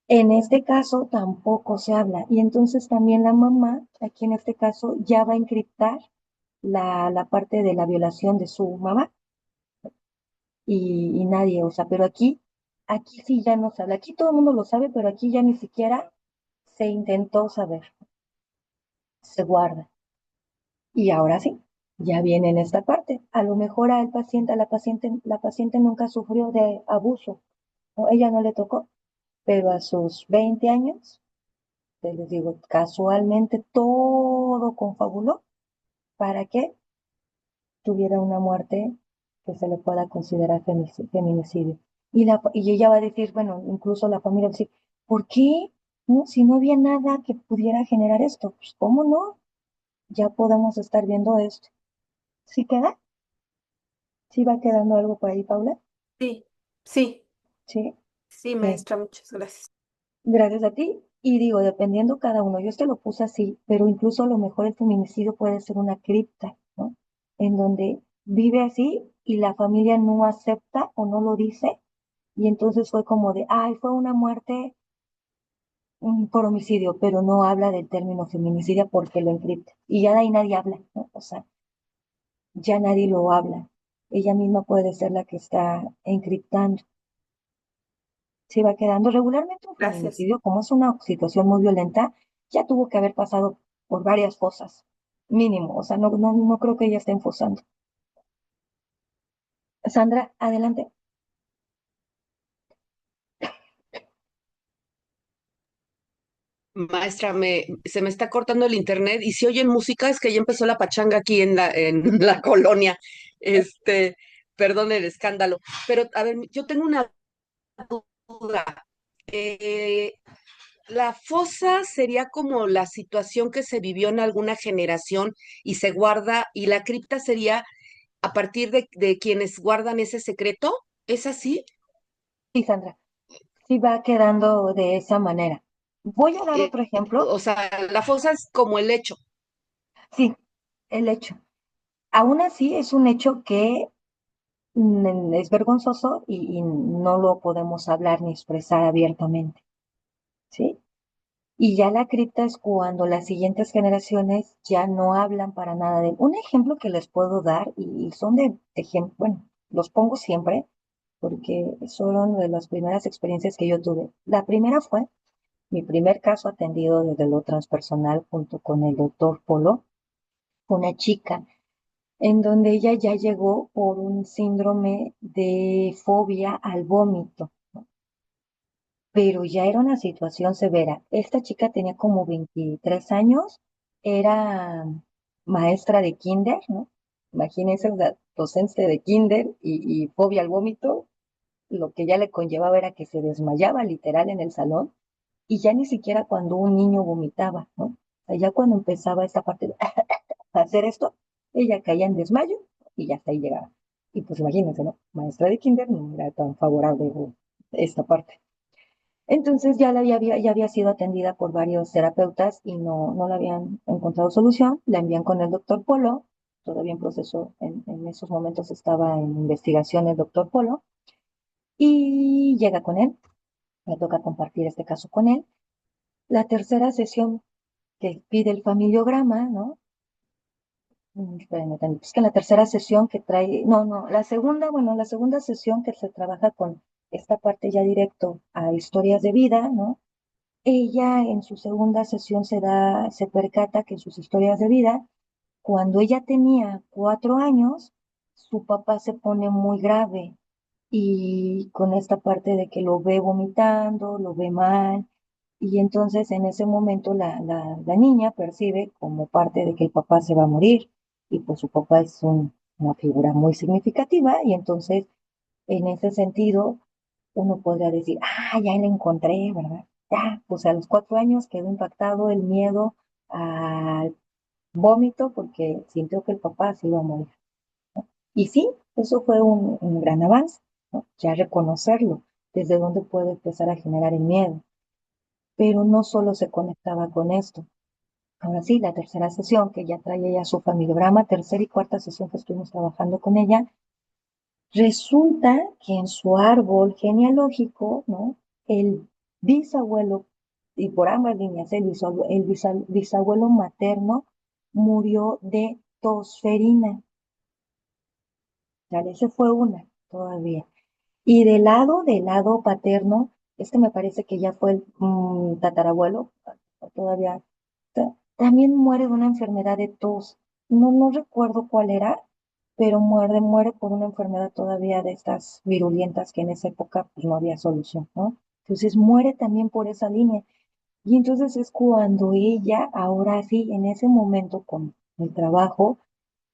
en este caso tampoco se habla. Y entonces también la mamá, aquí en este caso, ya va a encriptar la parte de la violación de su mamá y nadie, o sea, pero aquí sí ya no se habla. Aquí todo el mundo lo sabe, pero aquí ya ni siquiera se intentó saber, se guarda. Y ahora sí, ya viene en esta parte. A lo mejor al paciente, a la paciente nunca sufrió de abuso, ¿no? Ella no le tocó, pero a sus 20 años, les digo, casualmente todo confabuló para que tuviera una muerte que se le pueda considerar feminicidio. Y ella va a decir, bueno, incluso la familia va a decir, ¿por qué? ¿No? Si no había nada que pudiera generar esto, pues ¿cómo no? Ya podemos estar viendo esto. ¿Sí queda? ¿Sí va quedando algo por ahí, Paula? Sí, sí, Sí. sí, Eh, maestra, muchas gracias. Gracias a ti. Y digo, dependiendo cada uno, yo este lo puse así, pero incluso a lo mejor el feminicidio puede ser una cripta, ¿no? En donde vive así y la familia no acepta o no lo dice, y entonces fue como de, ay, fue una muerte por homicidio, pero no habla del término feminicidio porque lo encripta. Y ya de ahí nadie habla, ¿no? O sea, ya nadie lo habla. Ella misma puede ser la que está encriptando. Se va quedando regularmente un Gracias. feminicidio, como es una situación muy violenta, ya tuvo que haber pasado por varias fosas, mínimo, o sea, no creo que ella esté enfosando. Sandra, adelante. Maestra, se me está cortando el internet y si oyen música es que ya empezó la pachanga aquí en en la colonia. Este, perdón el escándalo. Pero, a ver, yo tengo una duda. Eh, ¿La fosa sería como la situación que se vivió en alguna generación y se guarda, y la cripta sería a partir de quienes guardan ese secreto? ¿Es así? Sí, Sandra, sí va quedando de esa manera. Voy a dar Eh, otro ejemplo. o sea, la fosa es como el hecho. Sí, el hecho. Aún así es un hecho que es vergonzoso y no lo podemos hablar ni expresar abiertamente, ¿sí? Y ya la cripta es cuando las siguientes generaciones ya no hablan para nada de él. Un ejemplo que les puedo dar, y son de ejemplo, bueno, los pongo siempre, porque fueron de las primeras experiencias que yo tuve. La primera fue mi primer caso atendido desde lo transpersonal junto con el doctor Polo, una chica en donde ella ya llegó por un síndrome de fobia al vómito, pero ya era una situación severa. Esta chica tenía como 23 años, era maestra de kinder, ¿no? Imagínense una docente de kinder y fobia al vómito, lo que ya le conllevaba era que se desmayaba literal en el salón y ya ni siquiera cuando un niño vomitaba, ¿no? O sea, ya cuando empezaba esta parte de hacer esto, ella caía en desmayo y ya hasta ahí llegaba. Y pues imagínense, ¿no? Maestra de kinder no era tan favorable esta parte. Entonces ya había sido atendida por varios terapeutas y no le habían encontrado solución. La envían con el doctor Polo, todavía en proceso, en esos momentos estaba en investigación el doctor Polo, y llega con él, me toca compartir este caso con él. La tercera sesión que pide el familiograma, ¿no? Espérenme tantito, es que la tercera sesión que trae, no, la segunda, bueno, la segunda sesión que se trabaja con esta parte ya directo a historias de vida, ¿no? Ella en su segunda sesión se percata que en sus historias de vida, cuando ella tenía 4 años, su papá se pone muy grave y con esta parte de que lo ve vomitando, lo ve mal, y entonces en ese momento la niña percibe como parte de que el papá se va a morir, y pues su papá es una figura muy significativa, y entonces en ese sentido uno podría decir, ya la encontré, ¿verdad? Ya, pues a los 4 años quedó impactado el miedo al vómito porque sintió que el papá se iba a morir. Y sí, eso fue un gran avance, ¿no? Ya reconocerlo, desde dónde puede empezar a generar el miedo. Pero no solo se conectaba con esto. Ahora sí, la tercera sesión, que ya traía ya su familiograma, tercera y cuarta sesión que estuvimos trabajando con ella, resulta que en su árbol genealógico, ¿no? El bisabuelo, y por ambas líneas, bisabuelo materno murió de tosferina. ¿Vale? Esa fue una todavía. Y del lado paterno, este me parece que ya fue el tatarabuelo, todavía, también muere de una enfermedad de tos. No recuerdo cuál era, pero muere por una enfermedad todavía de estas virulentas que en esa época pues, no había solución, ¿no? Entonces muere también por esa línea. Y entonces es cuando ella, ahora sí, en ese momento con el trabajo,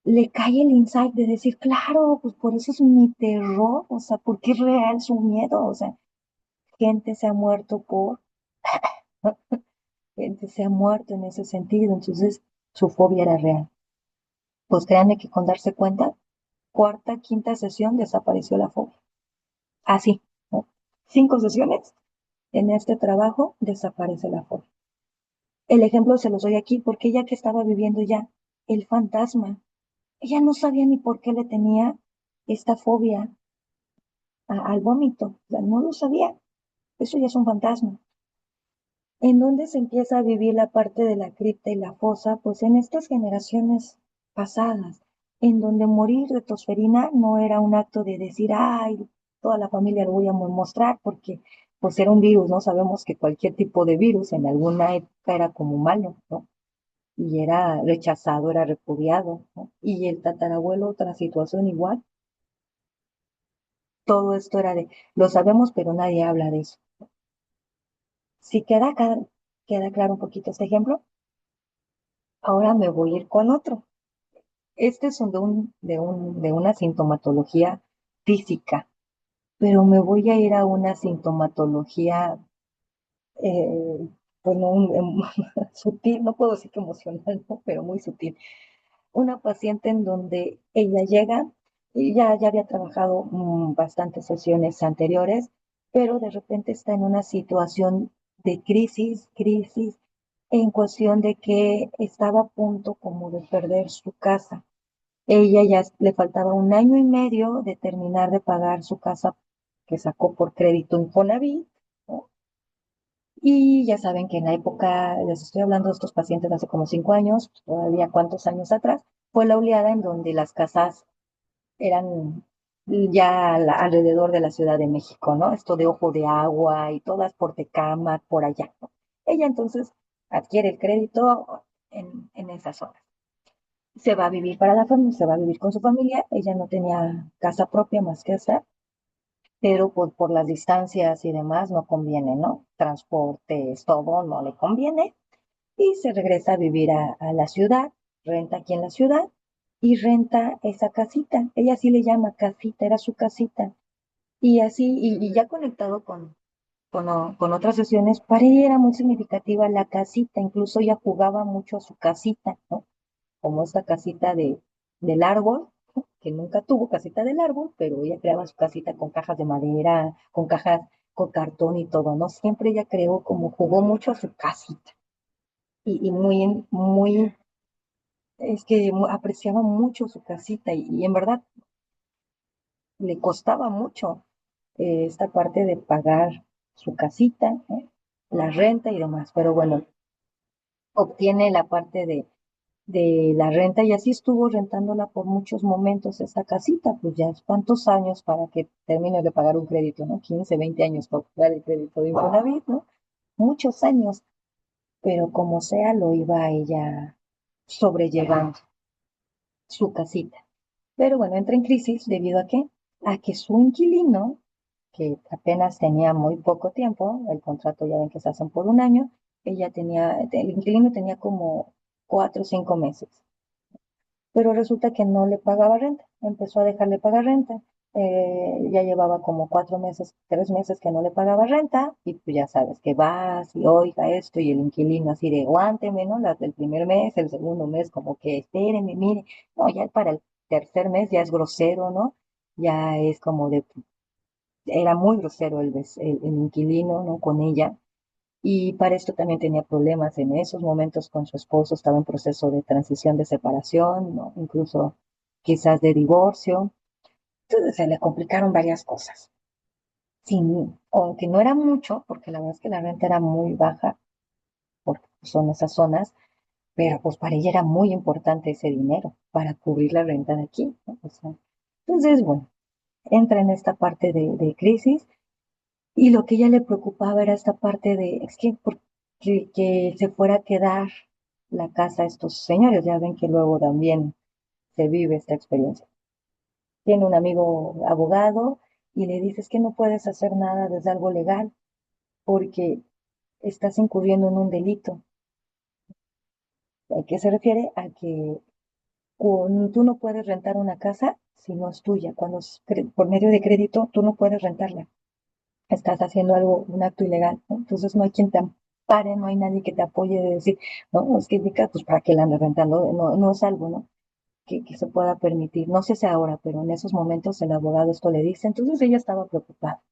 le cae el insight de decir, claro, pues por eso es mi terror, o sea, porque es real su miedo, o sea, gente se ha muerto gente se ha muerto en ese sentido, entonces su fobia era real. Pues créanme que con darse cuenta, cuarta, quinta sesión desapareció la fobia. Así, ¿no? 5 sesiones, en este trabajo desaparece la fobia. El ejemplo se los doy aquí porque ella que estaba viviendo ya el fantasma, ella no sabía ni por qué le tenía esta fobia al vómito, o sea, no lo sabía, eso ya es un fantasma. ¿En dónde se empieza a vivir la parte de la cripta y la fosa? Pues en estas generaciones pasadas, en donde morir de tosferina no era un acto de decir, ay, toda la familia lo voy a mostrar, porque pues era un virus, ¿no? Sabemos que cualquier tipo de virus en alguna época era como malo, ¿no? Y era rechazado, era repudiado, ¿no? Y el tatarabuelo, otra situación igual. Todo esto era de, lo sabemos, pero nadie habla de eso. Si queda claro un poquito este ejemplo, ahora me voy a ir con otro. Este es de una sintomatología física, pero me voy a ir a una sintomatología, bueno, sutil, no puedo decir que emocional, ¿no? Pero muy sutil. Una paciente en donde ella llega y ya había trabajado bastantes sesiones anteriores, pero de repente está en una situación de crisis, en cuestión de que estaba a punto como de perder su casa. Ella ya le faltaba un año y medio de terminar de pagar su casa que sacó por crédito Infonavit, ¿no? Y ya saben que en la época, les estoy hablando de estos pacientes de hace como 5 años, todavía cuántos años atrás, fue la oleada en donde las casas eran ya alrededor de la Ciudad de México, ¿no? Esto de Ojo de Agua y todas por Tecámac, por allá, ¿no? Ella entonces adquiere el crédito en esa zona. Se va a vivir para la familia, se va a vivir con su familia. Ella no tenía casa propia más que esa, pero por las distancias y demás no conviene, ¿no? Transportes, todo no le conviene y se regresa a vivir a la ciudad, renta aquí en la ciudad y renta esa casita. Ella sí le llama casita, era su casita. Y así, y ya conectado con otras sesiones, para ella era muy significativa la casita, incluso ella jugaba mucho a su casita, ¿no? Como esta casita del árbol, ¿no? Que nunca tuvo casita del árbol, pero ella creaba su casita con cajas de madera, con cajas, con cartón y todo, ¿no? Siempre ella creó como jugó mucho a su casita y muy, es que apreciaba mucho su casita y en verdad le costaba mucho esta parte de pagar su casita, ¿eh? La renta y demás, pero bueno, obtiene la parte de la renta y así estuvo rentándola por muchos momentos esa casita, pues ya cuántos años para que termine de pagar un crédito, ¿no? 15, 20 años para pagar el crédito de Infonavit, ¿no? Muchos años, pero como sea lo iba ella sobrellevando su casita. Pero bueno, entra en crisis debido a qué? A que su inquilino, que apenas tenía muy poco tiempo, el contrato ya ven que se hacen por un año, el inquilino tenía como 4 o 5 meses, pero resulta que no le pagaba renta, empezó a dejarle pagar renta, ya llevaba como 4 meses, 3 meses que no le pagaba renta, y pues ya sabes que vas y oiga esto, y el inquilino así de aguánteme, ¿no? Las del primer mes, el segundo mes, como que espérenme, mire, no, ya para el tercer mes ya es grosero, ¿no? Ya es como era muy grosero el inquilino, ¿no? Con ella. Y para esto también tenía problemas en esos momentos con su esposo, estaba en proceso de transición de separación, ¿no? Incluso quizás de divorcio. Entonces se le complicaron varias cosas. Sin, aunque no era mucho, porque la verdad es que la renta era muy baja, porque son esas zonas, pero pues para ella era muy importante ese dinero para cubrir la renta de aquí, ¿no? O sea, entonces, bueno, entra en esta parte de crisis. Y lo que ella le preocupaba era esta parte de, es que, que se fuera a quedar la casa a estos señores, ya ven que luego también se vive esta experiencia. Tiene un amigo abogado y le dice, es que no puedes hacer nada desde algo legal porque estás incurriendo en un delito. ¿A qué se refiere? A que tú no puedes rentar una casa si no es tuya. Cuando es por medio de crédito, tú no puedes rentarla. Estás haciendo algo, un acto ilegal, ¿no? Entonces no hay quien te ampare, no hay nadie que te apoye de decir, no, es que indica, pues para que la ande rentando, no, no es algo, ¿no? Que se pueda permitir. No sé si ahora, pero en esos momentos el abogado esto le dice, entonces ella estaba preocupada.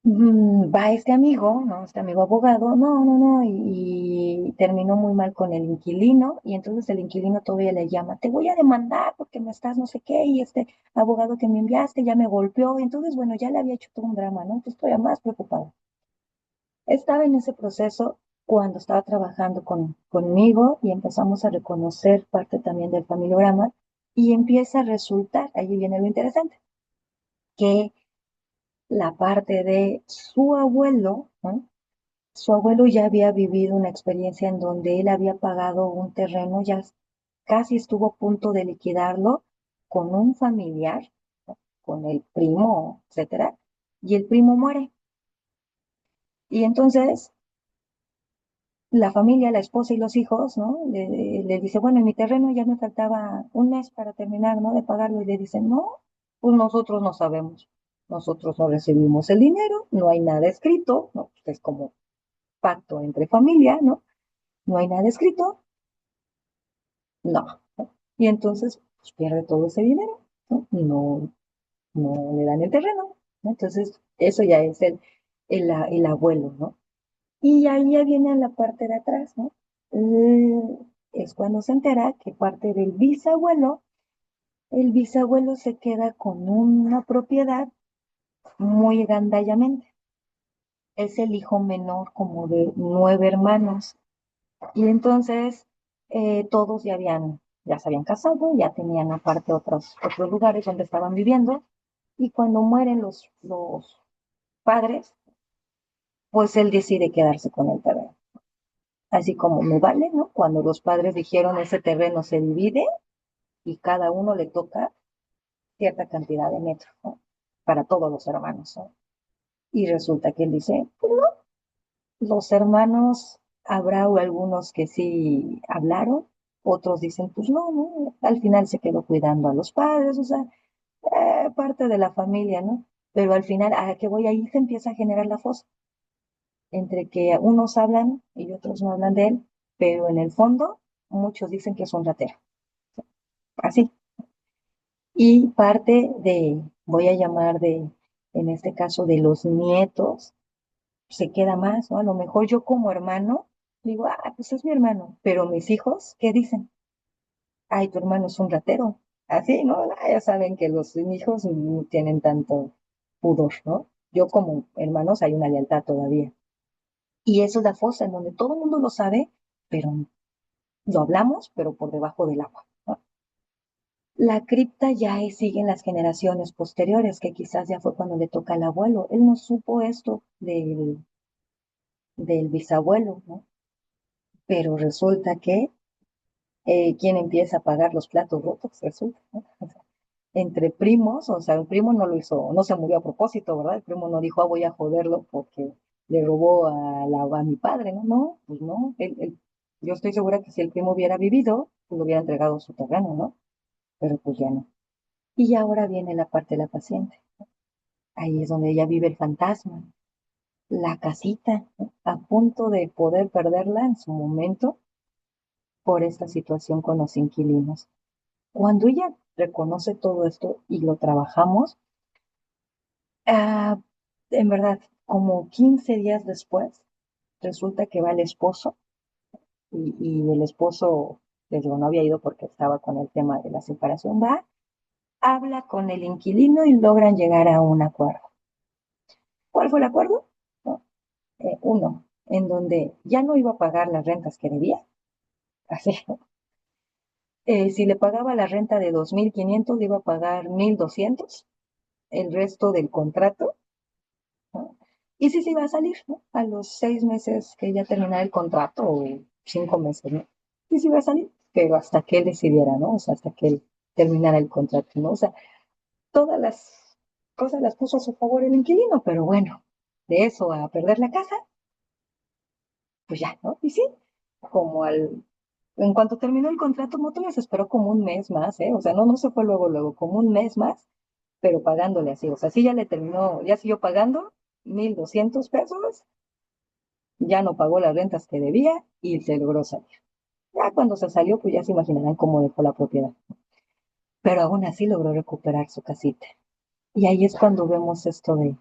Va este amigo, ¿no? Este amigo abogado, no, no, no, y terminó muy mal con el inquilino, y entonces el inquilino todavía le llama, te voy a demandar porque me estás no sé qué, y este abogado que me enviaste ya me golpeó, y entonces, bueno, ya le había hecho todo un drama, ¿no? Entonces estoy más preocupada. Estaba en ese proceso cuando estaba trabajando conmigo y empezamos a reconocer parte también del familiograma, y empieza a resultar, ahí viene lo interesante, que la parte de su abuelo, ¿no? Su abuelo ya había vivido una experiencia en donde él había pagado un terreno, ya casi estuvo a punto de liquidarlo con un familiar, ¿no? Con el primo, etcétera, y el primo muere. Y entonces la familia, la esposa y los hijos, ¿no? Le dice, bueno, en mi terreno ya me faltaba un mes para terminar, ¿no? De pagarlo. Y le dicen, no, pues nosotros no sabemos. Nosotros no recibimos el dinero, no hay nada escrito, ¿no? Es como pacto entre familia, ¿no? No hay nada escrito, no. ¿No? Y entonces, pues pierde todo ese dinero, ¿no? No, no le dan el terreno, ¿no? Entonces, eso ya es el abuelo, ¿no? Y ahí ya viene la parte de atrás, ¿no? Es cuando se entera que parte del bisabuelo, el bisabuelo se queda con una propiedad muy gandallamente. Es el hijo menor como de 9 hermanos. Y entonces todos ya se habían casado, ya tenían aparte otros lugares donde estaban viviendo. Y cuando mueren los padres, pues él decide quedarse con el terreno. Así como me vale, ¿no? Cuando los padres dijeron ese terreno se divide y cada uno le toca cierta cantidad de metros, ¿no? Para todos los hermanos, ¿no? Y resulta que él dice, pues no, los hermanos, habrá algunos que sí hablaron, Otros dicen, pues no, no, al final se quedó cuidando a los padres, o sea, parte de la familia, ¿no? Pero al final, ¿a qué voy? Ahí se empieza a generar la fosa, entre que unos hablan y otros no hablan de él, pero en el fondo muchos dicen que es un ratero, así. Y parte de, voy a llamar de, en este caso, de los nietos, se queda más, ¿no? A lo mejor yo como hermano digo, pues es mi hermano, pero mis hijos, ¿qué dicen? Ay, tu hermano es un ratero. Así, ¿no? Ya saben que los hijos no tienen tanto pudor, ¿no? Yo como hermanos hay una lealtad todavía. Y eso es la fosa en donde todo el mundo lo sabe, pero lo hablamos, pero por debajo del agua, ¿no? La cripta ya sigue en las generaciones posteriores, que quizás ya fue cuando le toca al abuelo. Él no supo esto del bisabuelo, ¿no? Pero resulta que ¿quién empieza a pagar los platos rotos? Resulta, ¿no? O sea, entre primos, o sea, el primo no lo hizo, no se murió a propósito, ¿verdad? El primo no dijo, voy a joderlo porque le robó a mi padre, ¿no? No, pues no. Yo estoy segura que si el primo hubiera vivido, pues le hubiera entregado su terreno, ¿no? Pero pues ya no. Y ahora viene la parte de la paciente. Ahí es donde ella vive el fantasma, la casita, ¿no? A punto de poder perderla en su momento por esta situación con los inquilinos. Cuando ella reconoce todo esto y lo trabajamos, ah, en verdad, como 15 días después, resulta que va el esposo y el esposo, les digo, no había ido porque estaba con el tema de la separación, va, habla con el inquilino y logran llegar a un acuerdo. ¿Cuál fue el acuerdo? No, uno, en donde ya no iba a pagar las rentas que debía, así, si le pagaba la renta de 2.500, le iba a pagar 1.200, el resto del contrato, ¿no? Y sí se iba a salir, ¿no? A los 6 meses que ya terminara el contrato, o 5 meses, ¿no? Sí se iba a salir, pero hasta que él decidiera, ¿no? O sea, hasta que él terminara el contrato, ¿no? O sea, todas las cosas las puso a su favor el inquilino, pero bueno, de eso a perder la casa, pues ya, ¿no? Y sí, como en cuanto terminó el contrato, Motoles esperó como un mes más, ¿eh? O sea, no, no se fue luego, luego, como un mes más, pero pagándole así. O sea, sí ya le terminó, ya siguió pagando 1.200 pesos, ya no pagó las rentas que debía y se logró salir. Ya cuando se salió, pues ya se imaginarán cómo dejó la propiedad. Pero aún así logró recuperar su casita. Y ahí es cuando vemos esto de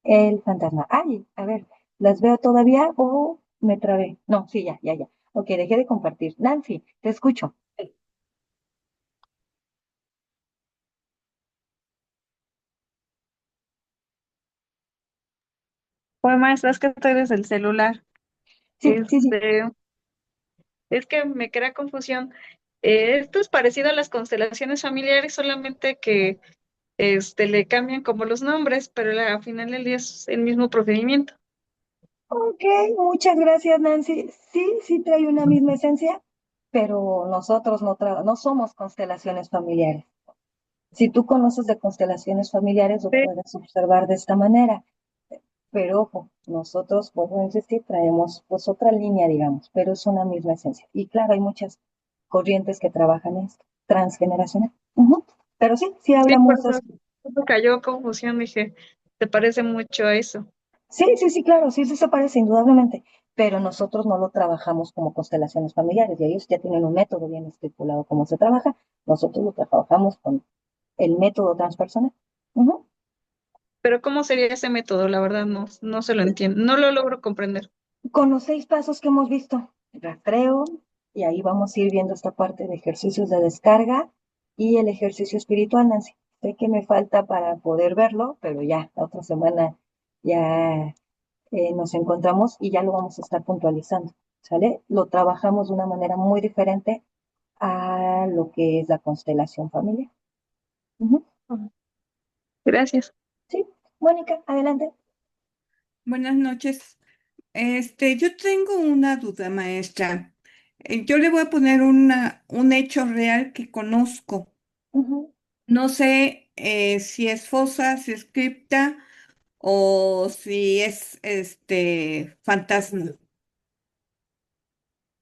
el fantasma. Ay, a ver, ¿las veo todavía o me trabé? No, sí, ya, ya, ya. Ok, dejé de compartir. Nancy, te escucho. Pues maestra, es que estoy desde el celular. Sí, sí, sí. Es que me crea confusión. Esto es parecido a las constelaciones familiares, solamente que le cambian como los nombres, pero al final del día es el mismo procedimiento. Ok, muchas gracias, Nancy. Sí, sí trae una misma esencia, pero nosotros no somos constelaciones familiares. Si tú conoces de constelaciones familiares, lo Sí, puedes observar de esta manera. Pero ojo, nosotros, vuelvo a insistir, traemos pues otra línea, digamos, pero es una misma esencia. Y claro, hay muchas corrientes que trabajan esto, transgeneracional. Ujú. Pero sí, sí sí, por hablamos de eso esto. me cayó confusión, dije, te parece mucho a eso. Sí, sí, sí, claro, sí, sí se parece, indudablemente. Pero nosotros no lo trabajamos como constelaciones familiares, y ellos ya tienen un método bien estipulado cómo se trabaja. Nosotros lo trabajamos con el método transpersonal. Ujú. Pero ¿cómo sería ese método? La verdad no se lo entiendo, no lo logro comprender. Con los 6 pasos que hemos visto, rastreo, y ahí vamos a ir viendo esta parte de ejercicios de descarga y el ejercicio espiritual, Nancy. Sé que me falta para poder verlo, pero ya, la otra semana ya nos encontramos y ya lo vamos a estar puntualizando, ¿sale? Lo trabajamos de una manera muy diferente a lo que es la constelación familiar. Ujú. Ujú. Gracias. Sí, Mónica, adelante. Buenas noches. Yo tengo una duda, maestra. Yo le voy a poner un hecho real que conozco. Ujú. No sé si es fosa, si es cripta o si es fantasma.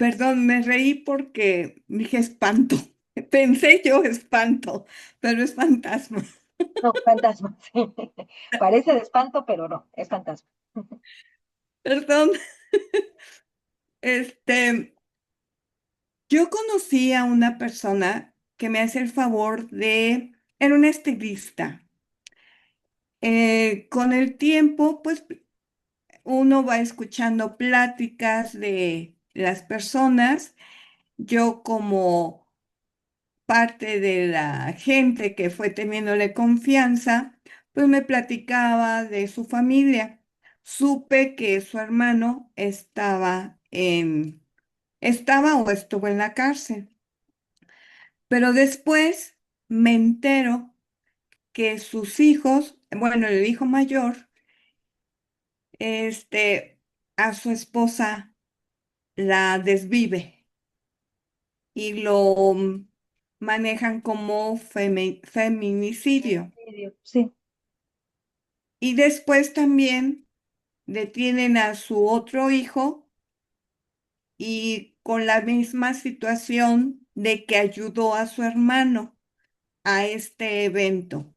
Perdón, me reí porque dije espanto. Pensé yo espanto, pero es fantasma. No, fantasma, sí. Parece de espanto, pero no, es fantasma. Perdón. Este, yo conocí a una persona que me hace el favor era una estilista. Con el tiempo, pues uno va escuchando pláticas de las personas. Yo como parte de la gente que fue teniéndole confianza, pues me platicaba de su familia. Supe que su hermano estaba o estuvo en la cárcel, pero después me entero que sus hijos, bueno, el hijo mayor, este, a su esposa la desvive y lo manejan como feminicidio. Sí, Y después también detienen a su otro hijo y con la misma situación de que ayudó a su hermano a este evento.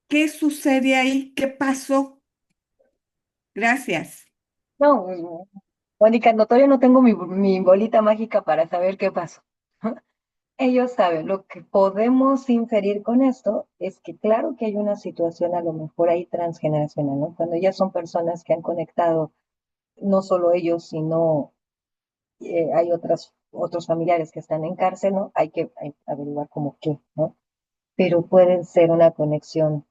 ¿Qué sucede ahí? ¿Qué pasó? Gracias. no, Mónica, no, todavía no tengo mi bolita mágica para saber qué pasó. Ellos saben, lo que podemos inferir con esto es que claro que hay una situación a lo mejor ahí transgeneracional, ¿no? Cuando ya son personas que han conectado, no solo ellos, sino hay otros familiares que están en cárcel, ¿no? Hay que averiguar como qué, ¿no? Pero puede ser una conexión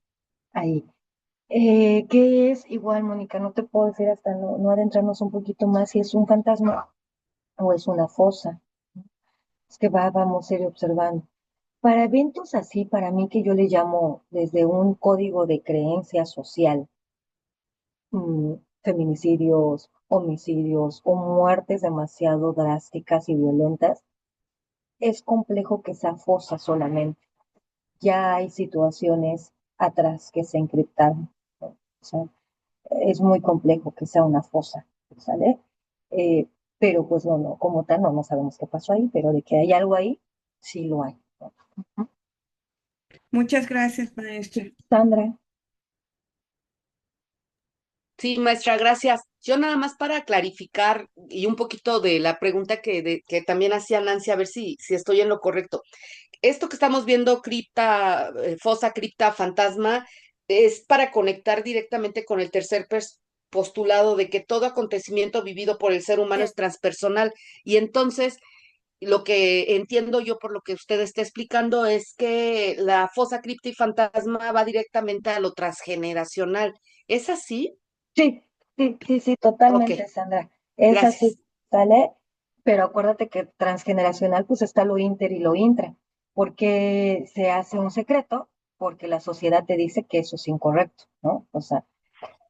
ahí. ¿Qué es? Igual, Mónica, no te puedo decir hasta no adentrarnos un poquito más si es un fantasma o es una fosa. Es que vamos a ir observando. Para eventos así, para mí que yo le llamo desde un código de creencia social, feminicidios, homicidios o muertes demasiado drásticas y violentas, es complejo que sea fosa solamente. Ya hay situaciones atrás que se encriptaron, ¿no? O sea, es muy complejo que sea una fosa, ¿sale? Eh, pero pues no, como tal, no sabemos qué pasó ahí, pero de que hay algo ahí, sí lo hay, ¿no? Ujú. Muchas gracias, maestra. Sandra, Sí, maestra, gracias. Yo nada más para clarificar y un poquito de la pregunta que también hacía Nancy, a ver si estoy en lo correcto. Esto que estamos viendo, cripta, fosa, cripta, fantasma, es para conectar directamente con el tercer postulado de que todo acontecimiento vivido por el ser humano es transpersonal. Y entonces, lo que entiendo yo por lo que usted está explicando es que la fosa, cripta y fantasma va directamente a lo transgeneracional. ¿Es así? sí, sí, Ok, totalmente, Sandra. Es así, gracias. ¿sale? Pero acuérdate que transgeneracional, pues está lo inter y lo intra, porque se hace un secreto, porque la sociedad te dice que eso es incorrecto, ¿no? O sea,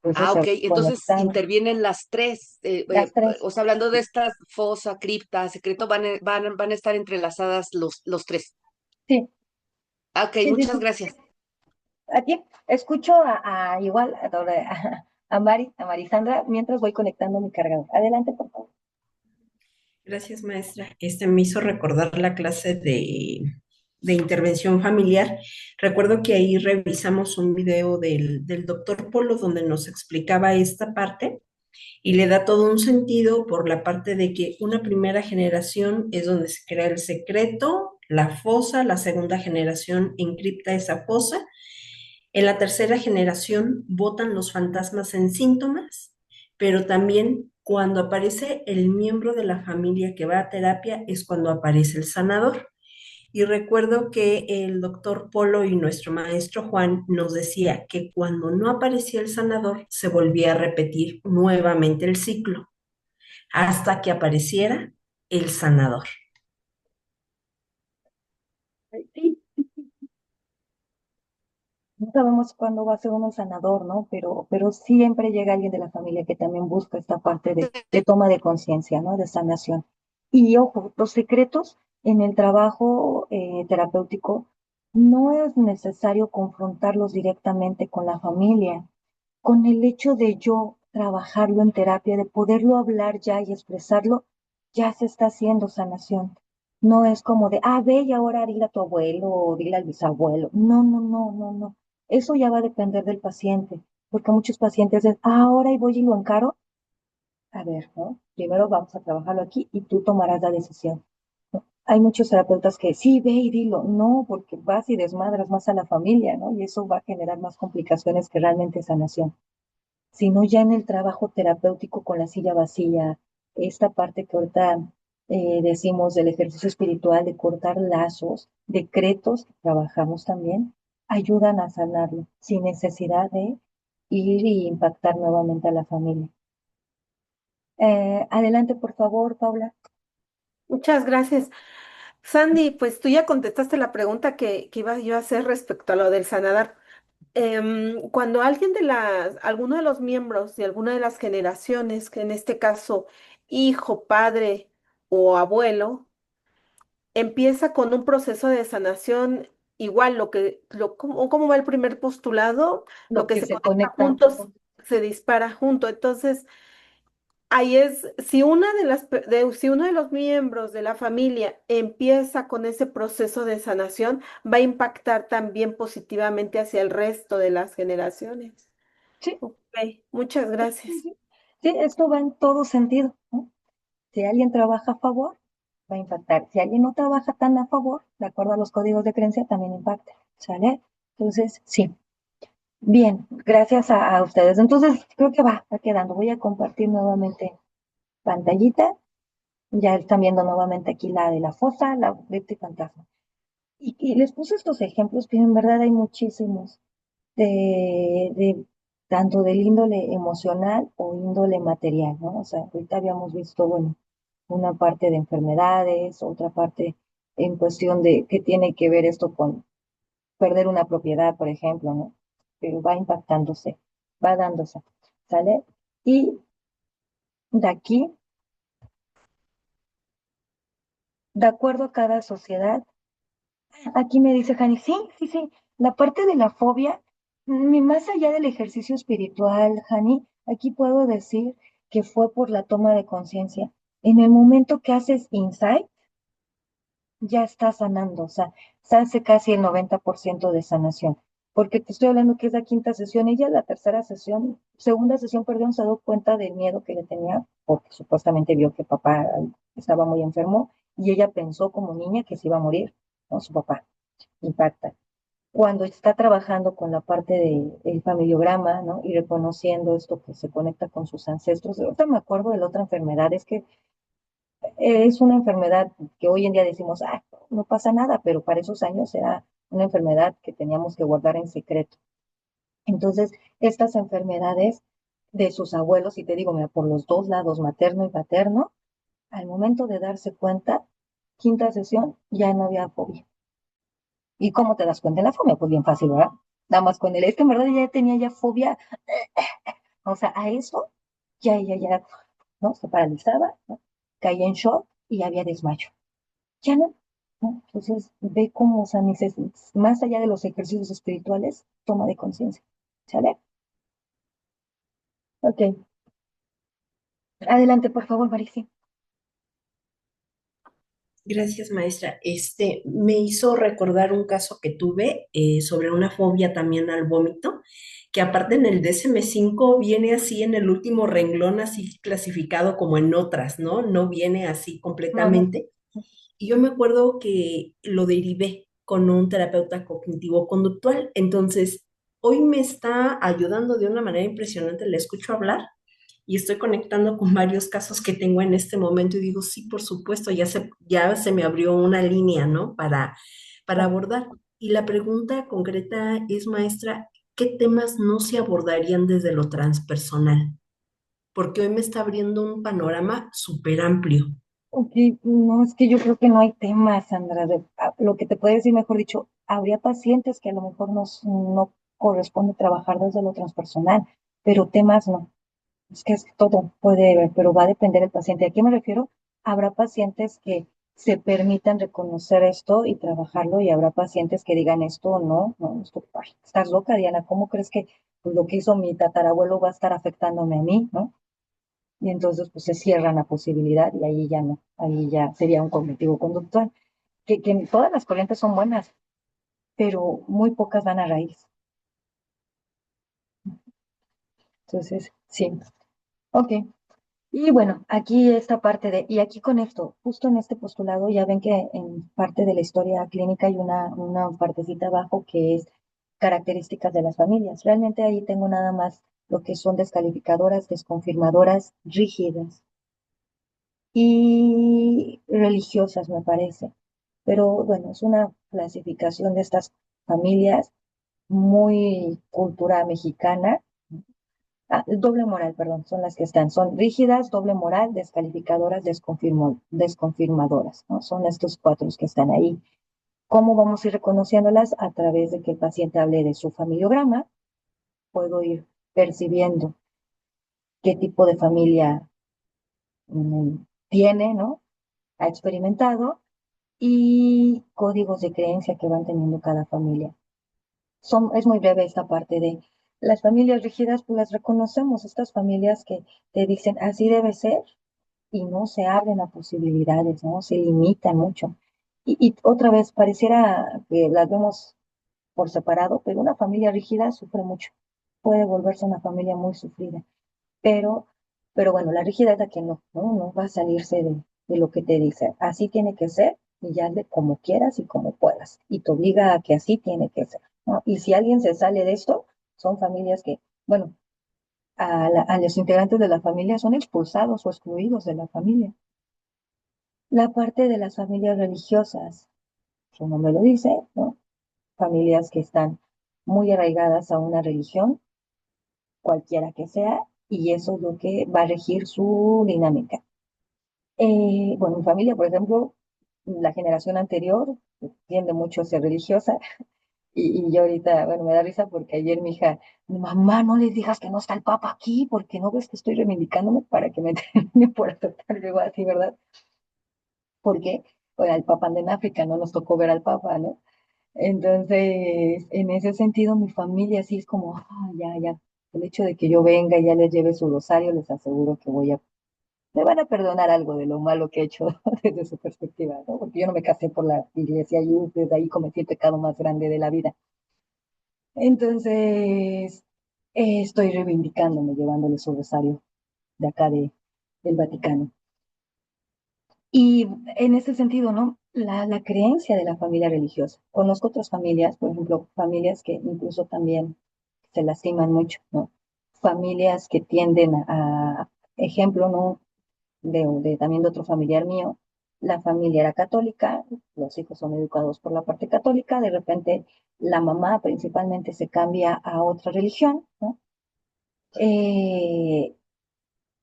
pues eso Ah, se ok. va Entonces conectando. intervienen las tres. Las tres. O sea, hablando de estas fosa, cripta, secreto, van a estar entrelazadas los tres. Sí, Ah, ok, muchas sí. gracias. Aquí escucho igual a Marisandra mientras voy conectando mi cargador. Adelante, por favor. Gracias, maestra. Me hizo recordar la clase de intervención familiar. Recuerdo que ahí revisamos un video del doctor Polo donde nos explicaba esta parte y le da todo un sentido por la parte de que una primera generación es donde se crea el secreto, la fosa, la segunda generación encripta esa fosa, en la tercera generación botan los fantasmas en síntomas, pero también cuando aparece el miembro de la familia que va a terapia es cuando aparece el sanador. Y recuerdo que el doctor Polo y nuestro maestro Juan nos decía que cuando no aparecía el sanador se volvía a repetir nuevamente el ciclo hasta que apareciera el sanador. Sí, no sabemos cuándo va a ser uno sanador, ¿no? Pero siempre llega alguien de la familia que también busca esta parte de toma de conciencia, ¿no? De sanación. Y ojo, los secretos en el trabajo terapéutico no es necesario confrontarlos directamente con la familia. Con el hecho de yo trabajarlo en terapia, de poderlo hablar ya y expresarlo, ya se está haciendo sanación. No es como de, ve y ahora dile a tu abuelo o dile al bisabuelo. No, no, no, no, no. Eso ya va a depender del paciente, porque muchos pacientes dicen, ahora y voy y lo encaro. A ver, ¿no? Primero vamos a trabajarlo aquí y tú tomarás la decisión. ¿No? Hay muchos terapeutas que sí, ve y dilo. No, porque vas y desmadras más a la familia, ¿no? Y eso va a generar más complicaciones que realmente sanación, sino ya en el trabajo terapéutico con la silla vacía, esta parte que ahorita decimos del ejercicio espiritual, de cortar lazos, decretos que trabajamos también, ayudan a sanarlo sin necesidad de ir y impactar nuevamente a la familia. Adelante, por favor, Paula. Muchas gracias. Sandy, pues tú ya contestaste la pregunta que iba yo a hacer respecto a lo del sanador. Cuando alguien alguno de los miembros de alguna de las generaciones, que en este caso hijo, padre o abuelo, empieza con un proceso de sanación, igual ¿cómo va el primer postulado? Lo Lo que que se se conecta conecta. juntos se dispara junto. Entonces, ahí es, si una si uno de los miembros de la familia empieza con ese proceso de sanación, va a impactar también positivamente hacia el resto de las generaciones. Sí, Ok, muchas sí, gracias. sí. Sí, esto va en todo sentido, ¿no? Si alguien trabaja a favor, va a impactar. Si alguien no trabaja tan a favor, de acuerdo a los códigos de creencia, también impacta. ¿Sale? Entonces, sí. Bien, gracias a ustedes. Entonces, creo que va quedando. Voy a compartir nuevamente pantallita. Ya están viendo nuevamente aquí la de la fosa, la cripta y fantasma. Y les puse estos ejemplos, pero en verdad hay muchísimos de tanto del índole emocional o índole material, ¿no? O sea, ahorita habíamos visto, bueno, una parte de enfermedades, otra parte en cuestión de qué tiene que ver esto con perder una propiedad, por ejemplo, ¿no? Pero va impactándose, va dándose, ¿sale? Y de aquí, de acuerdo a cada sociedad, aquí me dice Jani, sí, sí, sí, la parte de la fobia, más allá del ejercicio espiritual, Jani, aquí puedo decir que fue por la toma de conciencia. En el momento que haces insight, ya está sanando, o sea, se hace casi el 90% de sanación, porque te estoy hablando que es la quinta sesión, ella la tercera sesión, segunda sesión, perdón, se dio cuenta del miedo que le tenía, porque supuestamente vio que papá estaba muy enfermo, y ella pensó como niña que se iba a morir, ¿no? Su papá, impacta. Cuando está trabajando con la parte del familiograma, ¿no? Y reconociendo esto que se conecta con sus ancestros, ahorita me acuerdo de la otra enfermedad, es que es una enfermedad que hoy en día decimos, no pasa nada, pero para esos años era una enfermedad que teníamos que guardar en secreto. Entonces, estas enfermedades de sus abuelos, y te digo, mira, por los dos lados, materno y paterno, al momento de darse cuenta, quinta sesión, ya no había fobia. ¿Y cómo te das cuenta en la fobia? Pues bien fácil, ¿verdad? Nada más con es que en verdad ya tenía ya fobia, o sea, a eso, ya, ¿no? Se paralizaba, ¿no? Caía en shock y había desmayo. Ya no, ¿no? Entonces ve cómo, o sea, más allá de los ejercicios espirituales, toma de conciencia. ¿Sale? Ok. Adelante, por favor, Marixi. Gracias, maestra. Me hizo recordar un caso que tuve sobre una fobia también al vómito, que aparte en el DSM-5 viene así en el último renglón, así clasificado como en otras, ¿no? No viene así No, no. completamente. Y yo me acuerdo que lo derivé con un terapeuta cognitivo-conductual. Entonces, hoy me está ayudando de una manera impresionante. Le escucho hablar y estoy conectando con varios casos que tengo en este momento y digo, sí, por supuesto, ya se me abrió una línea, ¿no? Para abordar. Y la pregunta concreta es, maestra, ¿qué temas no se abordarían desde lo transpersonal? Porque hoy me está abriendo un panorama súper amplio. Ok, no, es que yo creo que no hay tema, Sandra. Lo que te puedo decir, mejor dicho, habría pacientes que a lo mejor no corresponde trabajar desde lo transpersonal, pero temas no. Es que todo puede ver, pero va a depender del paciente. ¿A qué me refiero? Habrá pacientes que se permitan reconocer esto y trabajarlo, y habrá pacientes que digan esto, no, no, esto, ay, estás loca, Diana, ¿cómo crees que pues, lo que hizo mi tatarabuelo va a estar afectándome a mí, ¿no? y entonces pues se cierran la posibilidad y ahí ya no, ahí ya sería un cognitivo conductual, que todas las corrientes son buenas, pero muy pocas van a raíz. Entonces, sí, ok. Y bueno, aquí esta parte y aquí con esto, justo en este postulado, ya ven que en parte de la historia clínica hay una partecita abajo que es características de las familias. Realmente ahí tengo nada más lo que son descalificadoras, desconfirmadoras, rígidas y religiosas, me parece. Pero bueno, es una clasificación de estas familias muy cultura mexicana. Doble moral, perdón, son las que están. Son rígidas, doble moral, descalificadoras, desconfirmadoras, ¿no? Son estos cuatro que están ahí. ¿Cómo vamos a ir reconociéndolas? A través de que el paciente hable de su familiograma. Puedo ir percibiendo qué tipo de familia mm, tiene, ¿no? Ha experimentado y códigos de creencia que van teniendo cada familia. Es muy breve esta parte de las familias rígidas, pues las reconocemos, estas familias que te dicen así debe ser y no se abren a posibilidades, ¿no? Se limitan mucho. Y otra vez, pareciera que las vemos por separado, pero una familia rígida sufre mucho. Puede volverse una familia muy sufrida. Pero, pero bueno, la rígida es la que no va a salirse de lo que te dice. Así tiene que ser y ya de como quieras y como puedas. Y te obliga a que así tiene que ser, ¿no? Y si alguien se sale de esto, son familias que, bueno, a los integrantes de la familia son expulsados o excluidos de la familia. La parte de las familias religiosas, su nombre lo dice, ¿no? Familias que están muy arraigadas a una religión, cualquiera que sea, y eso es lo que va a regir su dinámica. Bueno, mi familia, por ejemplo, la generación anterior tiende mucho a ser religiosa y yo ahorita, bueno, me da risa porque ayer mi hija, mamá, no les digas que no está el Papa aquí porque no ves que estoy reivindicándome para que me termine por aceptar yo así, ¿verdad? Porque, bueno, el Papa anda en África, no nos tocó ver al Papa, ¿no? Entonces, en ese sentido, mi familia sí es como, ya, el hecho de que yo venga y ya les lleve su rosario, les aseguro que me van a perdonar algo de lo malo que he hecho desde su perspectiva, ¿no? Porque yo no me casé por la iglesia y desde ahí cometí el pecado más grande de la vida. Entonces, estoy reivindicándome, llevándole su rosario de acá del Vaticano. Y en ese sentido, ¿no? La creencia de la familia religiosa. Conozco otras familias, por ejemplo, familias que incluso también se lastiman mucho, ¿no? Familias que tienden ejemplo, ¿no? También de otro familiar mío, la familia era católica, los hijos son educados por la parte católica, de repente la mamá principalmente se cambia a otra religión, ¿no? Eh,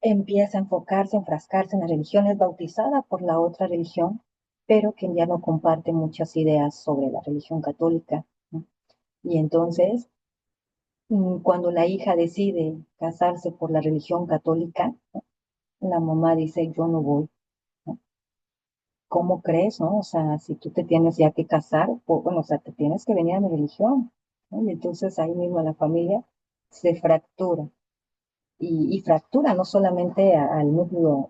Empieza a enfocarse, enfrascarse en la religión, es bautizada por la otra religión, pero que ya no comparte muchas ideas sobre la religión católica, ¿no? Y entonces, cuando la hija decide casarse por la religión católica, ¿no? La mamá dice, yo no voy, ¿no? ¿Cómo crees, no? O sea, si tú te tienes ya que casar, bueno, o sea, te tienes que venir a mi religión, ¿no? Y entonces ahí mismo la familia se fractura. Y fractura no solamente al núcleo,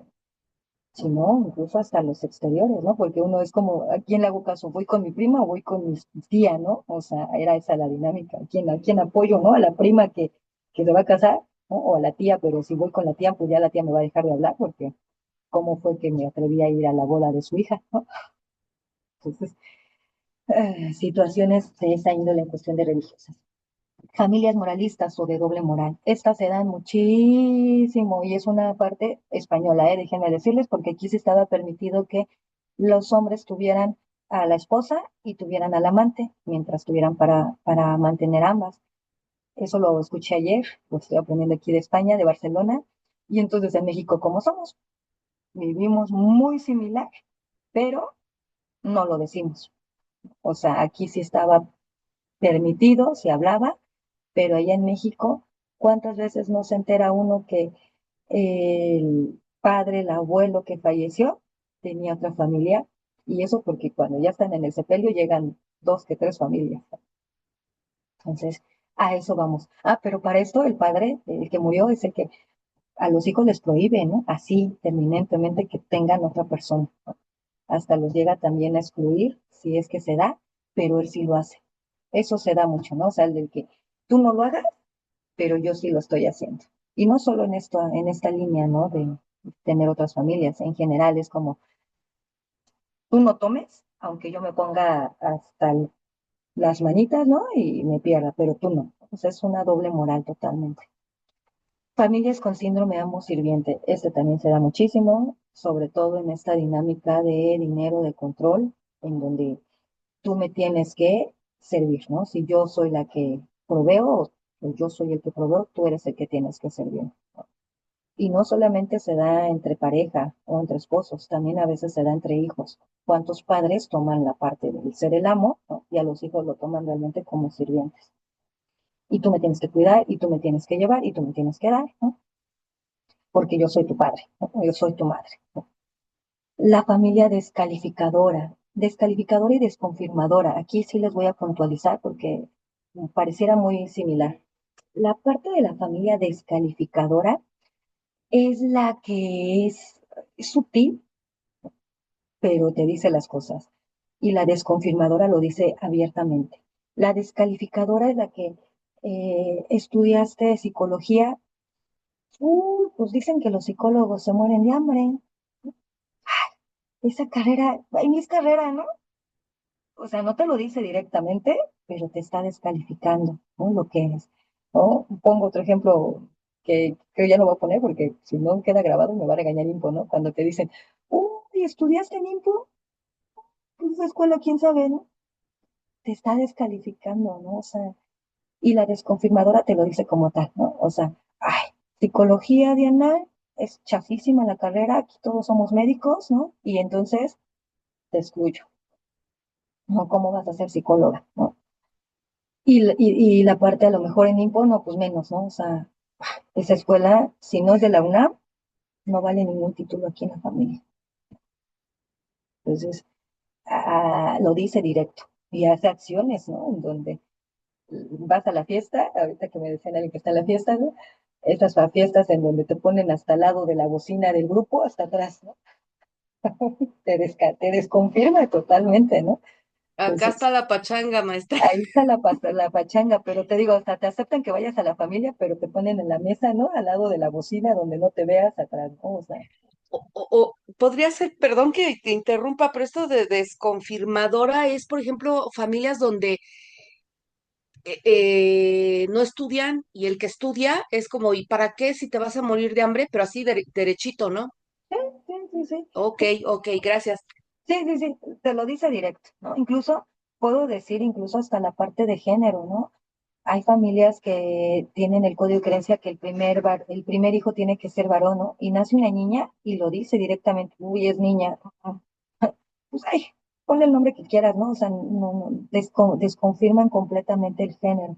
sino incluso hasta los exteriores, ¿no? Porque uno es como, ¿a quién le hago caso? ¿Voy con mi prima o voy con mi tía, no? O sea, era esa la dinámica. ¿A quién apoyo, no? A la prima que se va a casar, ¿no? O a la tía, pero si voy con la tía, pues ya la tía me va a dejar de hablar porque cómo fue que me atreví a ir a la boda de su hija, ¿no? Entonces, situaciones de esa índole en cuestión de religiosas. Familias moralistas o de doble moral. Estas se dan muchísimo y es una parte española, déjenme decirles, porque aquí sí estaba permitido que los hombres tuvieran a la esposa y tuvieran al amante, mientras tuvieran para mantener ambas. Eso lo escuché ayer, lo estoy aprendiendo aquí de España, de Barcelona, y entonces en México, ¿cómo somos? Vivimos muy similar, pero no lo decimos. O sea, aquí sí estaba permitido, se hablaba, pero allá en México, ¿cuántas veces no se entera uno que el padre, el abuelo que falleció, tenía otra familia? Y eso porque cuando ya están en el sepelio llegan dos que tres familias. Entonces, a eso vamos. Pero para esto el padre, el que murió, es el que a los hijos les prohíbe, ¿no? Así, terminantemente, que tengan otra persona, ¿no? Hasta los llega también a excluir, si es que se da, pero él sí lo hace. Eso se da mucho, ¿no? O sea, el de que tú no lo hagas, pero yo sí lo estoy haciendo. Y no solo en esta línea, ¿no? De tener otras familias, en general es como, tú no tomes, aunque yo me ponga hasta las manitas, ¿no? Y me pierda, pero tú no. O sea, es una doble moral totalmente. Familias con síndrome amo sirviente, este también se da muchísimo, sobre todo en esta dinámica de dinero, de control, en donde tú me tienes que servir, ¿no? Si yo soy la que proveo, o yo soy el que proveo, tú eres el que tienes que servir, ¿no? Y no solamente se da entre pareja o entre esposos, también a veces se da entre hijos. ¿Cuántos padres toman la parte del ser el amo, ¿no? Y a los hijos lo toman realmente como sirvientes? Y tú me tienes que cuidar, y tú me tienes que llevar, y tú me tienes que dar, ¿no? Porque yo soy tu padre, ¿no? Yo soy tu madre, ¿no? La familia descalificadora y desconfirmadora. Aquí sí les voy a puntualizar porque pareciera muy similar. La parte de la familia descalificadora es la que es sutil, pero te dice las cosas. Y la desconfirmadora lo dice abiertamente. La descalificadora es la que estudiaste psicología. Pues dicen que los psicólogos se mueren de hambre. Esa carrera, ay, ni es carrera, ¿no? O sea, no te lo dice directamente, pero te está descalificando, ¿no? Lo que es, ¿no? Pongo otro ejemplo que ya no voy a poner porque si no queda grabado me va a regañar Impo, ¿no? Cuando te dicen, uy, ¿estudiaste en Impo? Pues esa escuela, quién sabe, ¿no? Te está descalificando, ¿no? O sea, y la desconfirmadora te lo dice como tal, ¿no? O sea, ay, psicología, Diana, es chafísima la carrera, aquí todos somos médicos, ¿no? Y entonces te excluyo, ¿no? ¿Cómo vas a ser psicóloga, ¿no? Y la parte a lo mejor en Impo, no, pues menos, ¿no? O sea, esa escuela, si no es de la UNAM, no vale ningún título aquí en la familia. Entonces, lo dice directo y hace acciones, ¿no? En donde vas a la fiesta, ahorita que me decían alguien que está en la fiesta, ¿no? Esas fiestas en donde te ponen hasta al lado de la bocina del grupo, hasta atrás, ¿no? Te desconfirma totalmente, ¿no? Acá Entonces, está la pachanga, maestra. ahí está la pachanga, pero te digo, o sea, te aceptan que vayas a la familia, pero te ponen en la mesa, ¿no? Al lado de la bocina donde no te veas atrás, ¿no? O sea, O podría ser, perdón que te interrumpa, pero esto de desconfirmadora es, por ejemplo, familias donde no estudian y el que estudia es como, ¿y para qué si te vas a morir de hambre? Pero así derechito, ¿no? sí, sí, sí, sí. Ok, ok, gracias. Sí, sí, sí, te lo dice directo, ¿no? Incluso, puedo decir, incluso hasta la parte de género, ¿no? Hay familias que tienen el código de creencia que el primer hijo tiene que ser varón, ¿no? Y nace una niña y lo dice directamente, uy, es niña. Pues ay, ponle el nombre que quieras, ¿no? O sea, no, desconfirman completamente el género,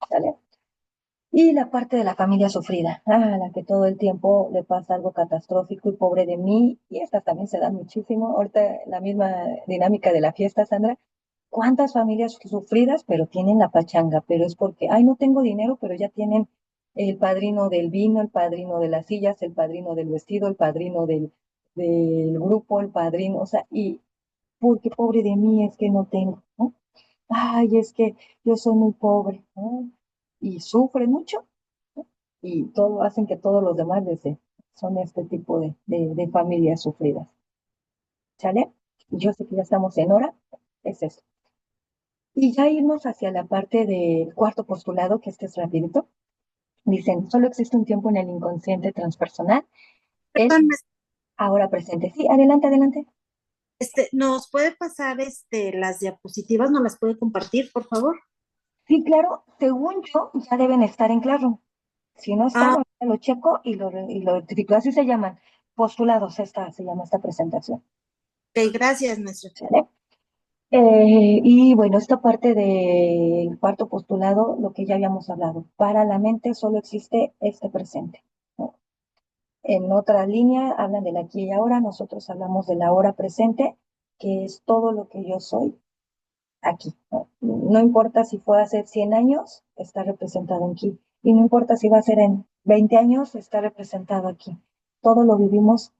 ¿sale? Y la parte de la familia sufrida, la que todo el tiempo le pasa algo catastrófico y pobre de mí, y estas también se dan muchísimo. Ahorita la misma dinámica de la fiesta, Sandra, ¿cuántas familias sufridas, pero tienen la pachanga? Pero es porque, ay, no tengo dinero, pero ya tienen el padrino del vino, el padrino de las sillas, el padrino del vestido, el padrino del grupo, el padrino, o sea, y porque pobre de mí es que no tengo, ¿no? Ay, es que yo soy muy pobre, ¿no? Y sufre mucho, ¿no? Y todo hacen que todos los demás son este tipo de familias sufridas, ¿sale? Yo sé que ya estamos en hora, es eso. Y ya irnos hacia la parte del cuarto postulado, que este es rapidito. Dicen, solo existe un tiempo en el inconsciente transpersonal, el Perdón, ahora presente. Sí, adelante, adelante. ¿nos puede pasar las diapositivas? ¿Nos las puede compartir, por favor? Sí, claro, según yo, ya deben estar en Classroom. Si no están, Ah, ahorita lo checo y lo rectifico. Así se llaman, postulados, se llama esta presentación, ok, gracias, maestra. ¿sale? Y bueno, esta parte del cuarto postulado, lo que ya habíamos hablado, para la mente solo existe este presente, ¿no? En otra línea hablan del aquí y ahora, nosotros hablamos de la hora presente, que es todo lo que yo soy aquí, ¿no? No importa si fue hace 100 años, está representado aquí. Y no importa si va a ser en 20 años está representado aquí. Todo lo vivimos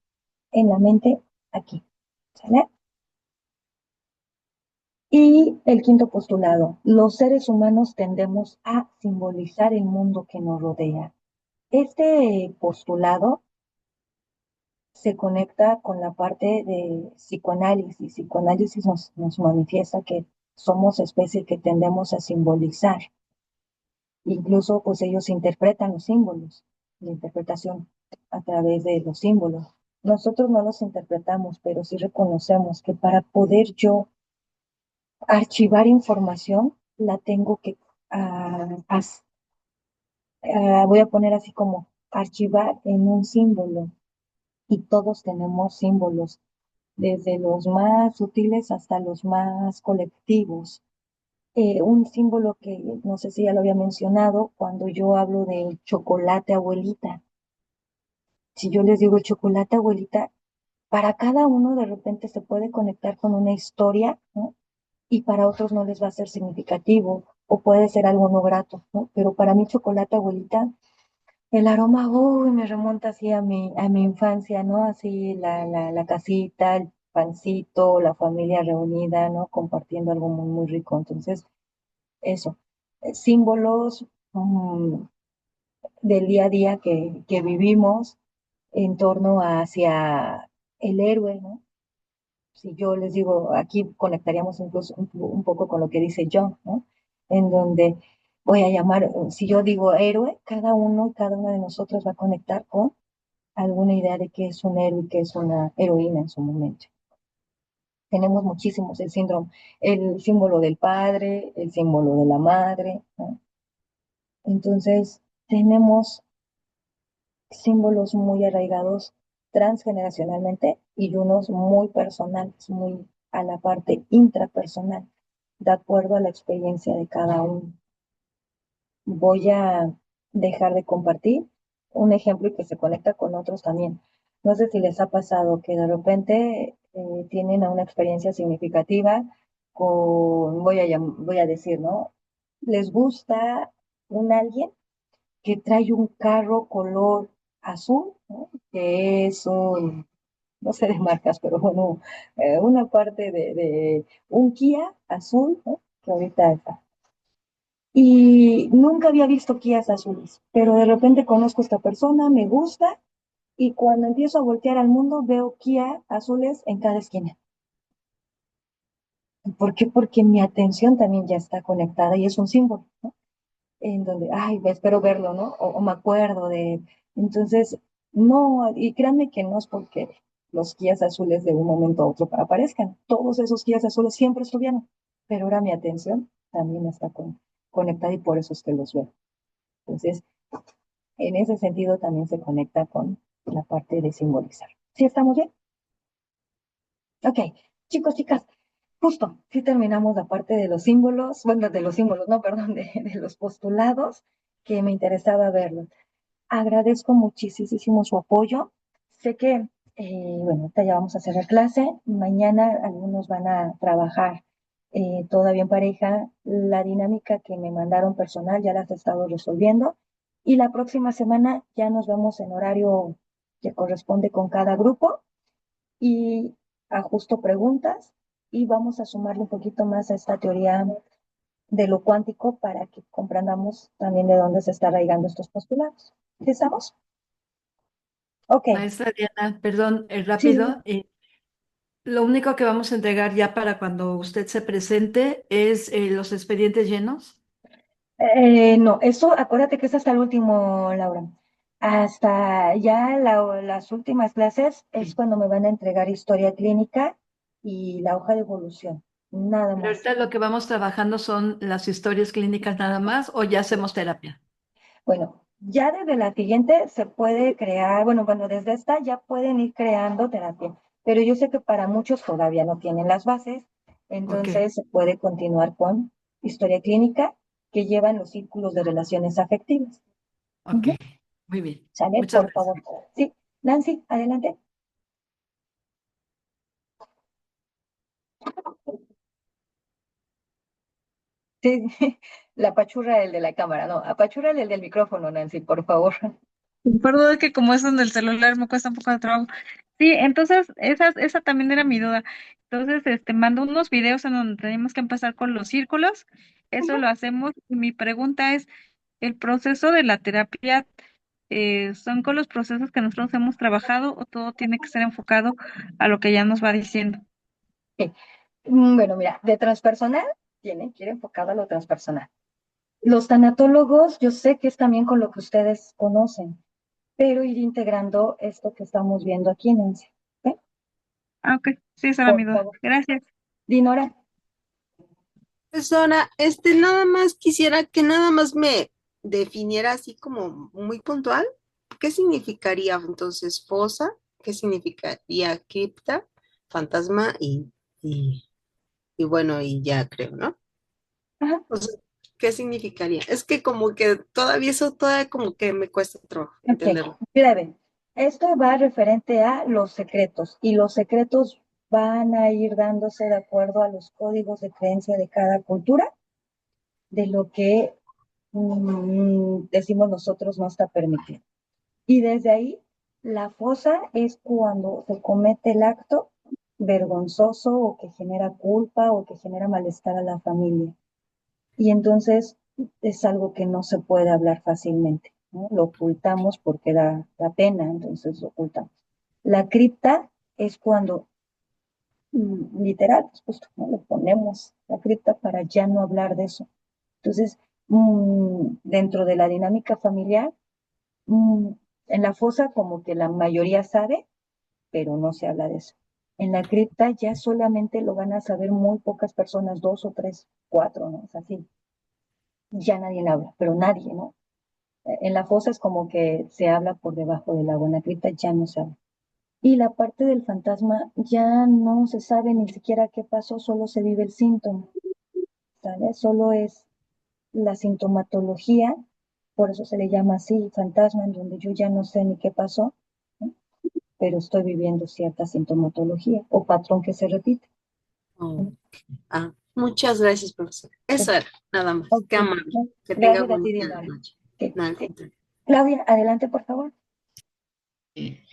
en la mente aquí. ¿Sale? Y el quinto postulado, los seres humanos tendemos a simbolizar el mundo que nos rodea. Este postulado se conecta con la parte de psicoanálisis. Psicoanálisis nos manifiesta que somos especies que tendemos a simbolizar. Incluso, pues ellos interpretan los símbolos, la interpretación a través de los símbolos. Nosotros no los interpretamos, pero sí reconocemos que para poder yo archivar información, la tengo que, voy a poner así como archivar en un símbolo. Y todos tenemos símbolos, desde los más sutiles hasta los más colectivos. Un símbolo que no sé si ya lo había mencionado, cuando yo hablo del chocolate abuelita. Si yo les digo el chocolate abuelita, para cada uno de repente se puede conectar con una historia, ¿no? Y para otros no les va a ser significativo o puede ser algo no grato, ¿no? Pero para mí chocolate abuelita, el aroma, uy, me remonta así a mi infancia, ¿no? Así la casita, el pancito, la familia reunida, ¿no? Compartiendo algo muy, muy rico. Entonces, eso, símbolos del día a día que vivimos en torno hacia el héroe, ¿no? Si yo les digo, aquí conectaríamos incluso un poco con lo que dice John, ¿no? En donde voy a llamar, si yo digo héroe, cada uno y cada una de nosotros va a conectar con alguna idea de qué es un héroe y qué es una heroína en su momento. Tenemos muchísimos, el síndrome, el símbolo del padre, el símbolo de la madre, ¿no? Entonces, tenemos símbolos muy arraigados transgeneracionalmente y unos muy personales, muy a la parte intrapersonal, de acuerdo a la experiencia de cada uno. Voy a dejar de compartir un ejemplo y que se conecta con otros también. No sé si les ha pasado que de repente tienen una experiencia significativa con, voy a decir, ¿no? Les gusta un alguien que trae un carro color azul, ¿no? Que es un, no sé de marcas, pero bueno, una parte de un Kia azul, ¿no? Que ahorita está. Y nunca había visto Kias azules, pero de repente conozco a esta persona, me gusta, y cuando empiezo a voltear al mundo veo Kia azules en cada esquina. ¿Por qué? Porque mi atención también ya está conectada y es un símbolo, ¿no? En donde, ay, espero verlo, ¿no? O me acuerdo de, entonces, no, y créanme que no es porque los guías azules de un momento a otro aparezcan, todos esos guías azules siempre estuvieron, pero ahora mi atención también está conectada y por eso es que los veo. Entonces, en ese sentido también se conecta con la parte de simbolizar. ¿Sí estamos bien? Ok, chicos, chicas, justo, sí terminamos la parte de los símbolos, bueno, de los símbolos, no, perdón, de los postulados, que me interesaba verlos. Agradezco muchísimo su apoyo. Sé que, bueno, ahorita ya vamos a hacer la clase. Mañana algunos van a trabajar todavía en pareja. La dinámica que me mandaron personal ya las he estado resolviendo. Y la próxima semana ya nos vemos en horario que corresponde con cada grupo y ajusto preguntas y vamos a sumarle un poquito más a esta teoría de lo cuántico para que comprendamos también de dónde se está arraigando estos postulados. ¿Sí estamos? Ok, Maestra Diana, perdón, sí, rápido. Lo único que vamos a entregar ya para cuando usted se presente es los expedientes llenos. no, eso acuérdate que es hasta el último, Laura. Hasta ya las últimas clases es Sí. cuando me van a entregar historia clínica y la hoja de evolución, nada Pero más. ahorita lo que vamos trabajando son las historias clínicas nada más o ya hacemos terapia. Bueno, ya desde la siguiente se puede crear, bueno, desde esta ya pueden ir creando terapia, pero yo sé que para muchos todavía no tienen las bases, Ok, entonces se puede continuar con historia clínica que llevan los círculos de relaciones afectivas. ok, Ujú. muy bien. ¿Sale? Muchas Por gracias. favor. Sí, Nancy, adelante. Sí, la apachurra el de la cámara, no, apachurra el del micrófono, Nancy, por favor. Perdón que como es en el celular me cuesta un poco de trabajo. Sí, entonces esa también era mi duda. Entonces, mandó unos videos en donde tenemos que empezar con los círculos. Eso lo hacemos. Y mi pregunta es, ¿el proceso de la terapia son con los procesos que nosotros hemos trabajado o todo tiene que ser enfocado a lo que ya nos va diciendo? Ok. Bueno, mira, de transpersonal, tiene que ir enfocado a lo transpersonal. Los tanatólogos, yo sé que es también con lo que ustedes conocen, pero ir integrando esto que estamos viendo aquí, Nancy. ¿Ok? Ah, ok. Sí, esa era mi Por duda. favor. Gracias. Dinora, Profesora, nada más quisiera que nada más me definiera así como muy puntual, ¿qué significaría entonces fosa? ¿Qué significaría cripta, fantasma y, y bueno, y ya creo, ¿no? ajá, O sea, ¿qué significaría? Es que como que todavía eso todavía como que me cuesta trabajo ok, entenderlo. breve. Esto va referente a los secretos y los secretos van a ir dándose de acuerdo a los códigos de creencia de cada cultura, de lo que decimos nosotros no está permitido. Y desde ahí, la fosa es cuando se comete el acto vergonzoso o que genera culpa o que genera malestar a la familia. Y entonces es algo que no se puede hablar fácilmente, ¿no? Lo ocultamos porque da pena, entonces lo ocultamos. La cripta es cuando, literal, pues justo, ¿no? Le ponemos la cripta para ya no hablar de eso. Entonces, dentro de la dinámica familiar, mm, en la fosa como que la mayoría sabe, pero no se habla de eso. En la cripta ya solamente lo van a saber muy pocas personas, dos o tres, cuatro, ¿no? Es así. Ya nadie le habla, pero nadie, ¿no? En la fosa es como que se habla por debajo del agua, en la cripta ya no se habla. Y la parte del fantasma ya no se sabe ni siquiera qué pasó, solo se vive el síntoma, ¿sabes? Solo es la sintomatología, por eso se le llama así, fantasma, en donde yo ya no sé ni qué pasó, ¿no? Pero estoy viviendo cierta sintomatología o patrón que se repite, Oh, ¿no? ah, muchas gracias, profesora. Eso era, nada más. Ok, Qué amable. ¿no? Que tenga Gracias a ti, bonita Dinora. noche. Ok, No, al sí. contrario. Claudia, adelante, por favor. Eh,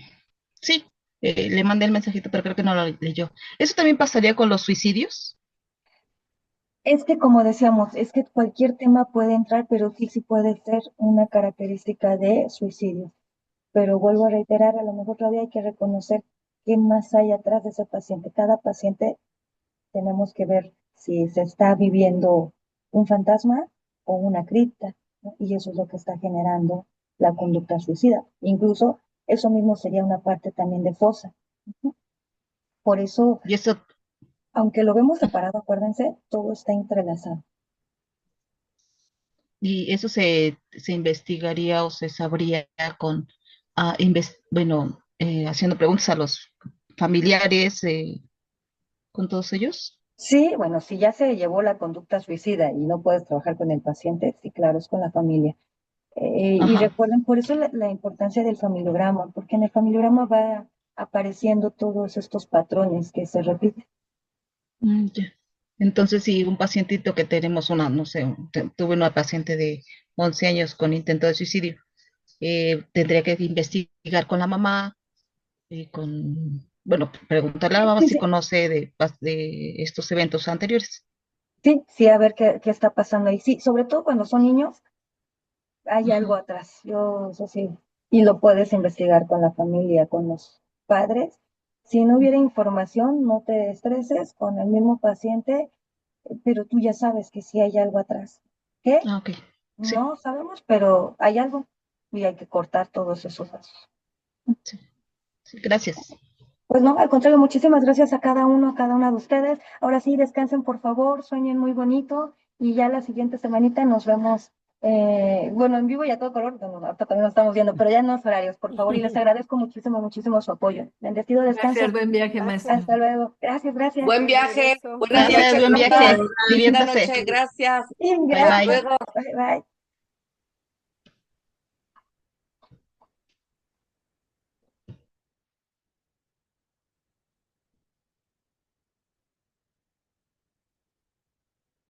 sí, le mandé el mensajito, pero creo que no lo leyó. ¿Eso también pasaría con los suicidios? Es que, como decíamos, es que cualquier tema puede entrar, pero sí puede ser una característica de suicidio. Pero vuelvo a reiterar, a lo mejor todavía hay que reconocer qué más hay atrás de ese paciente. Cada paciente tenemos que ver si se está viviendo un fantasma o una cripta, ¿no? Y eso es lo que está generando la conducta suicida. Incluso eso mismo sería una parte también de fosa. Ujú. Por eso, Y eso, aunque lo vemos separado, acuérdense, todo está entrelazado. y eso se investigaría o se sabría con, bueno, haciendo preguntas a los familiares, con todos ellos. Sí, bueno, si ya se llevó la conducta suicida y no puedes trabajar con el paciente, sí, claro, es con la familia. Y Ajá. recuerden, por eso la importancia del familiograma, porque en el familiograma va apareciendo todos estos patrones que se repiten. Ya. Entonces, si un pacientito que tenemos no sé, tuve una paciente de 11 años con intento de suicidio, tendría que investigar con la mamá, bueno, preguntarle a la mamá Sí, si sí, conoce de estos eventos anteriores. sí, sí, a ver qué está pasando ahí. Sí, sobre todo cuando son niños, hay algo Ajá. atrás. Yo, eso sí, y lo puedes investigar con la familia, con los padres. Si no hubiera información, no te estreses con el mismo paciente, pero tú ya sabes que sí hay algo atrás. ¿Qué? Ah, ok. Sí, No sabemos, pero hay algo y hay que cortar todos esos lazos. sí, sí, gracias. Pues no, al contrario, muchísimas gracias a cada uno, a cada una de ustedes. Ahora sí, descansen por favor, sueñen muy bonito y ya la siguiente semanita nos vemos, bueno, en vivo y a todo color, bueno, ahorita también nos estamos viendo, pero ya en los horarios, por favor, y les agradezco muchísimo, muchísimo su apoyo. Bendecido Gracias, descanso. buen viaje, Gracias. maestra. Hasta luego. Gracias, gracias. Buen Buen viaje, regreso. buenas Buen Gracias, noches, viaje. buen Brenda. viaje. Igual. Linda Diviértase. noche, gracias. Bye, Hasta Gracias. bye. luego. Bye, bye.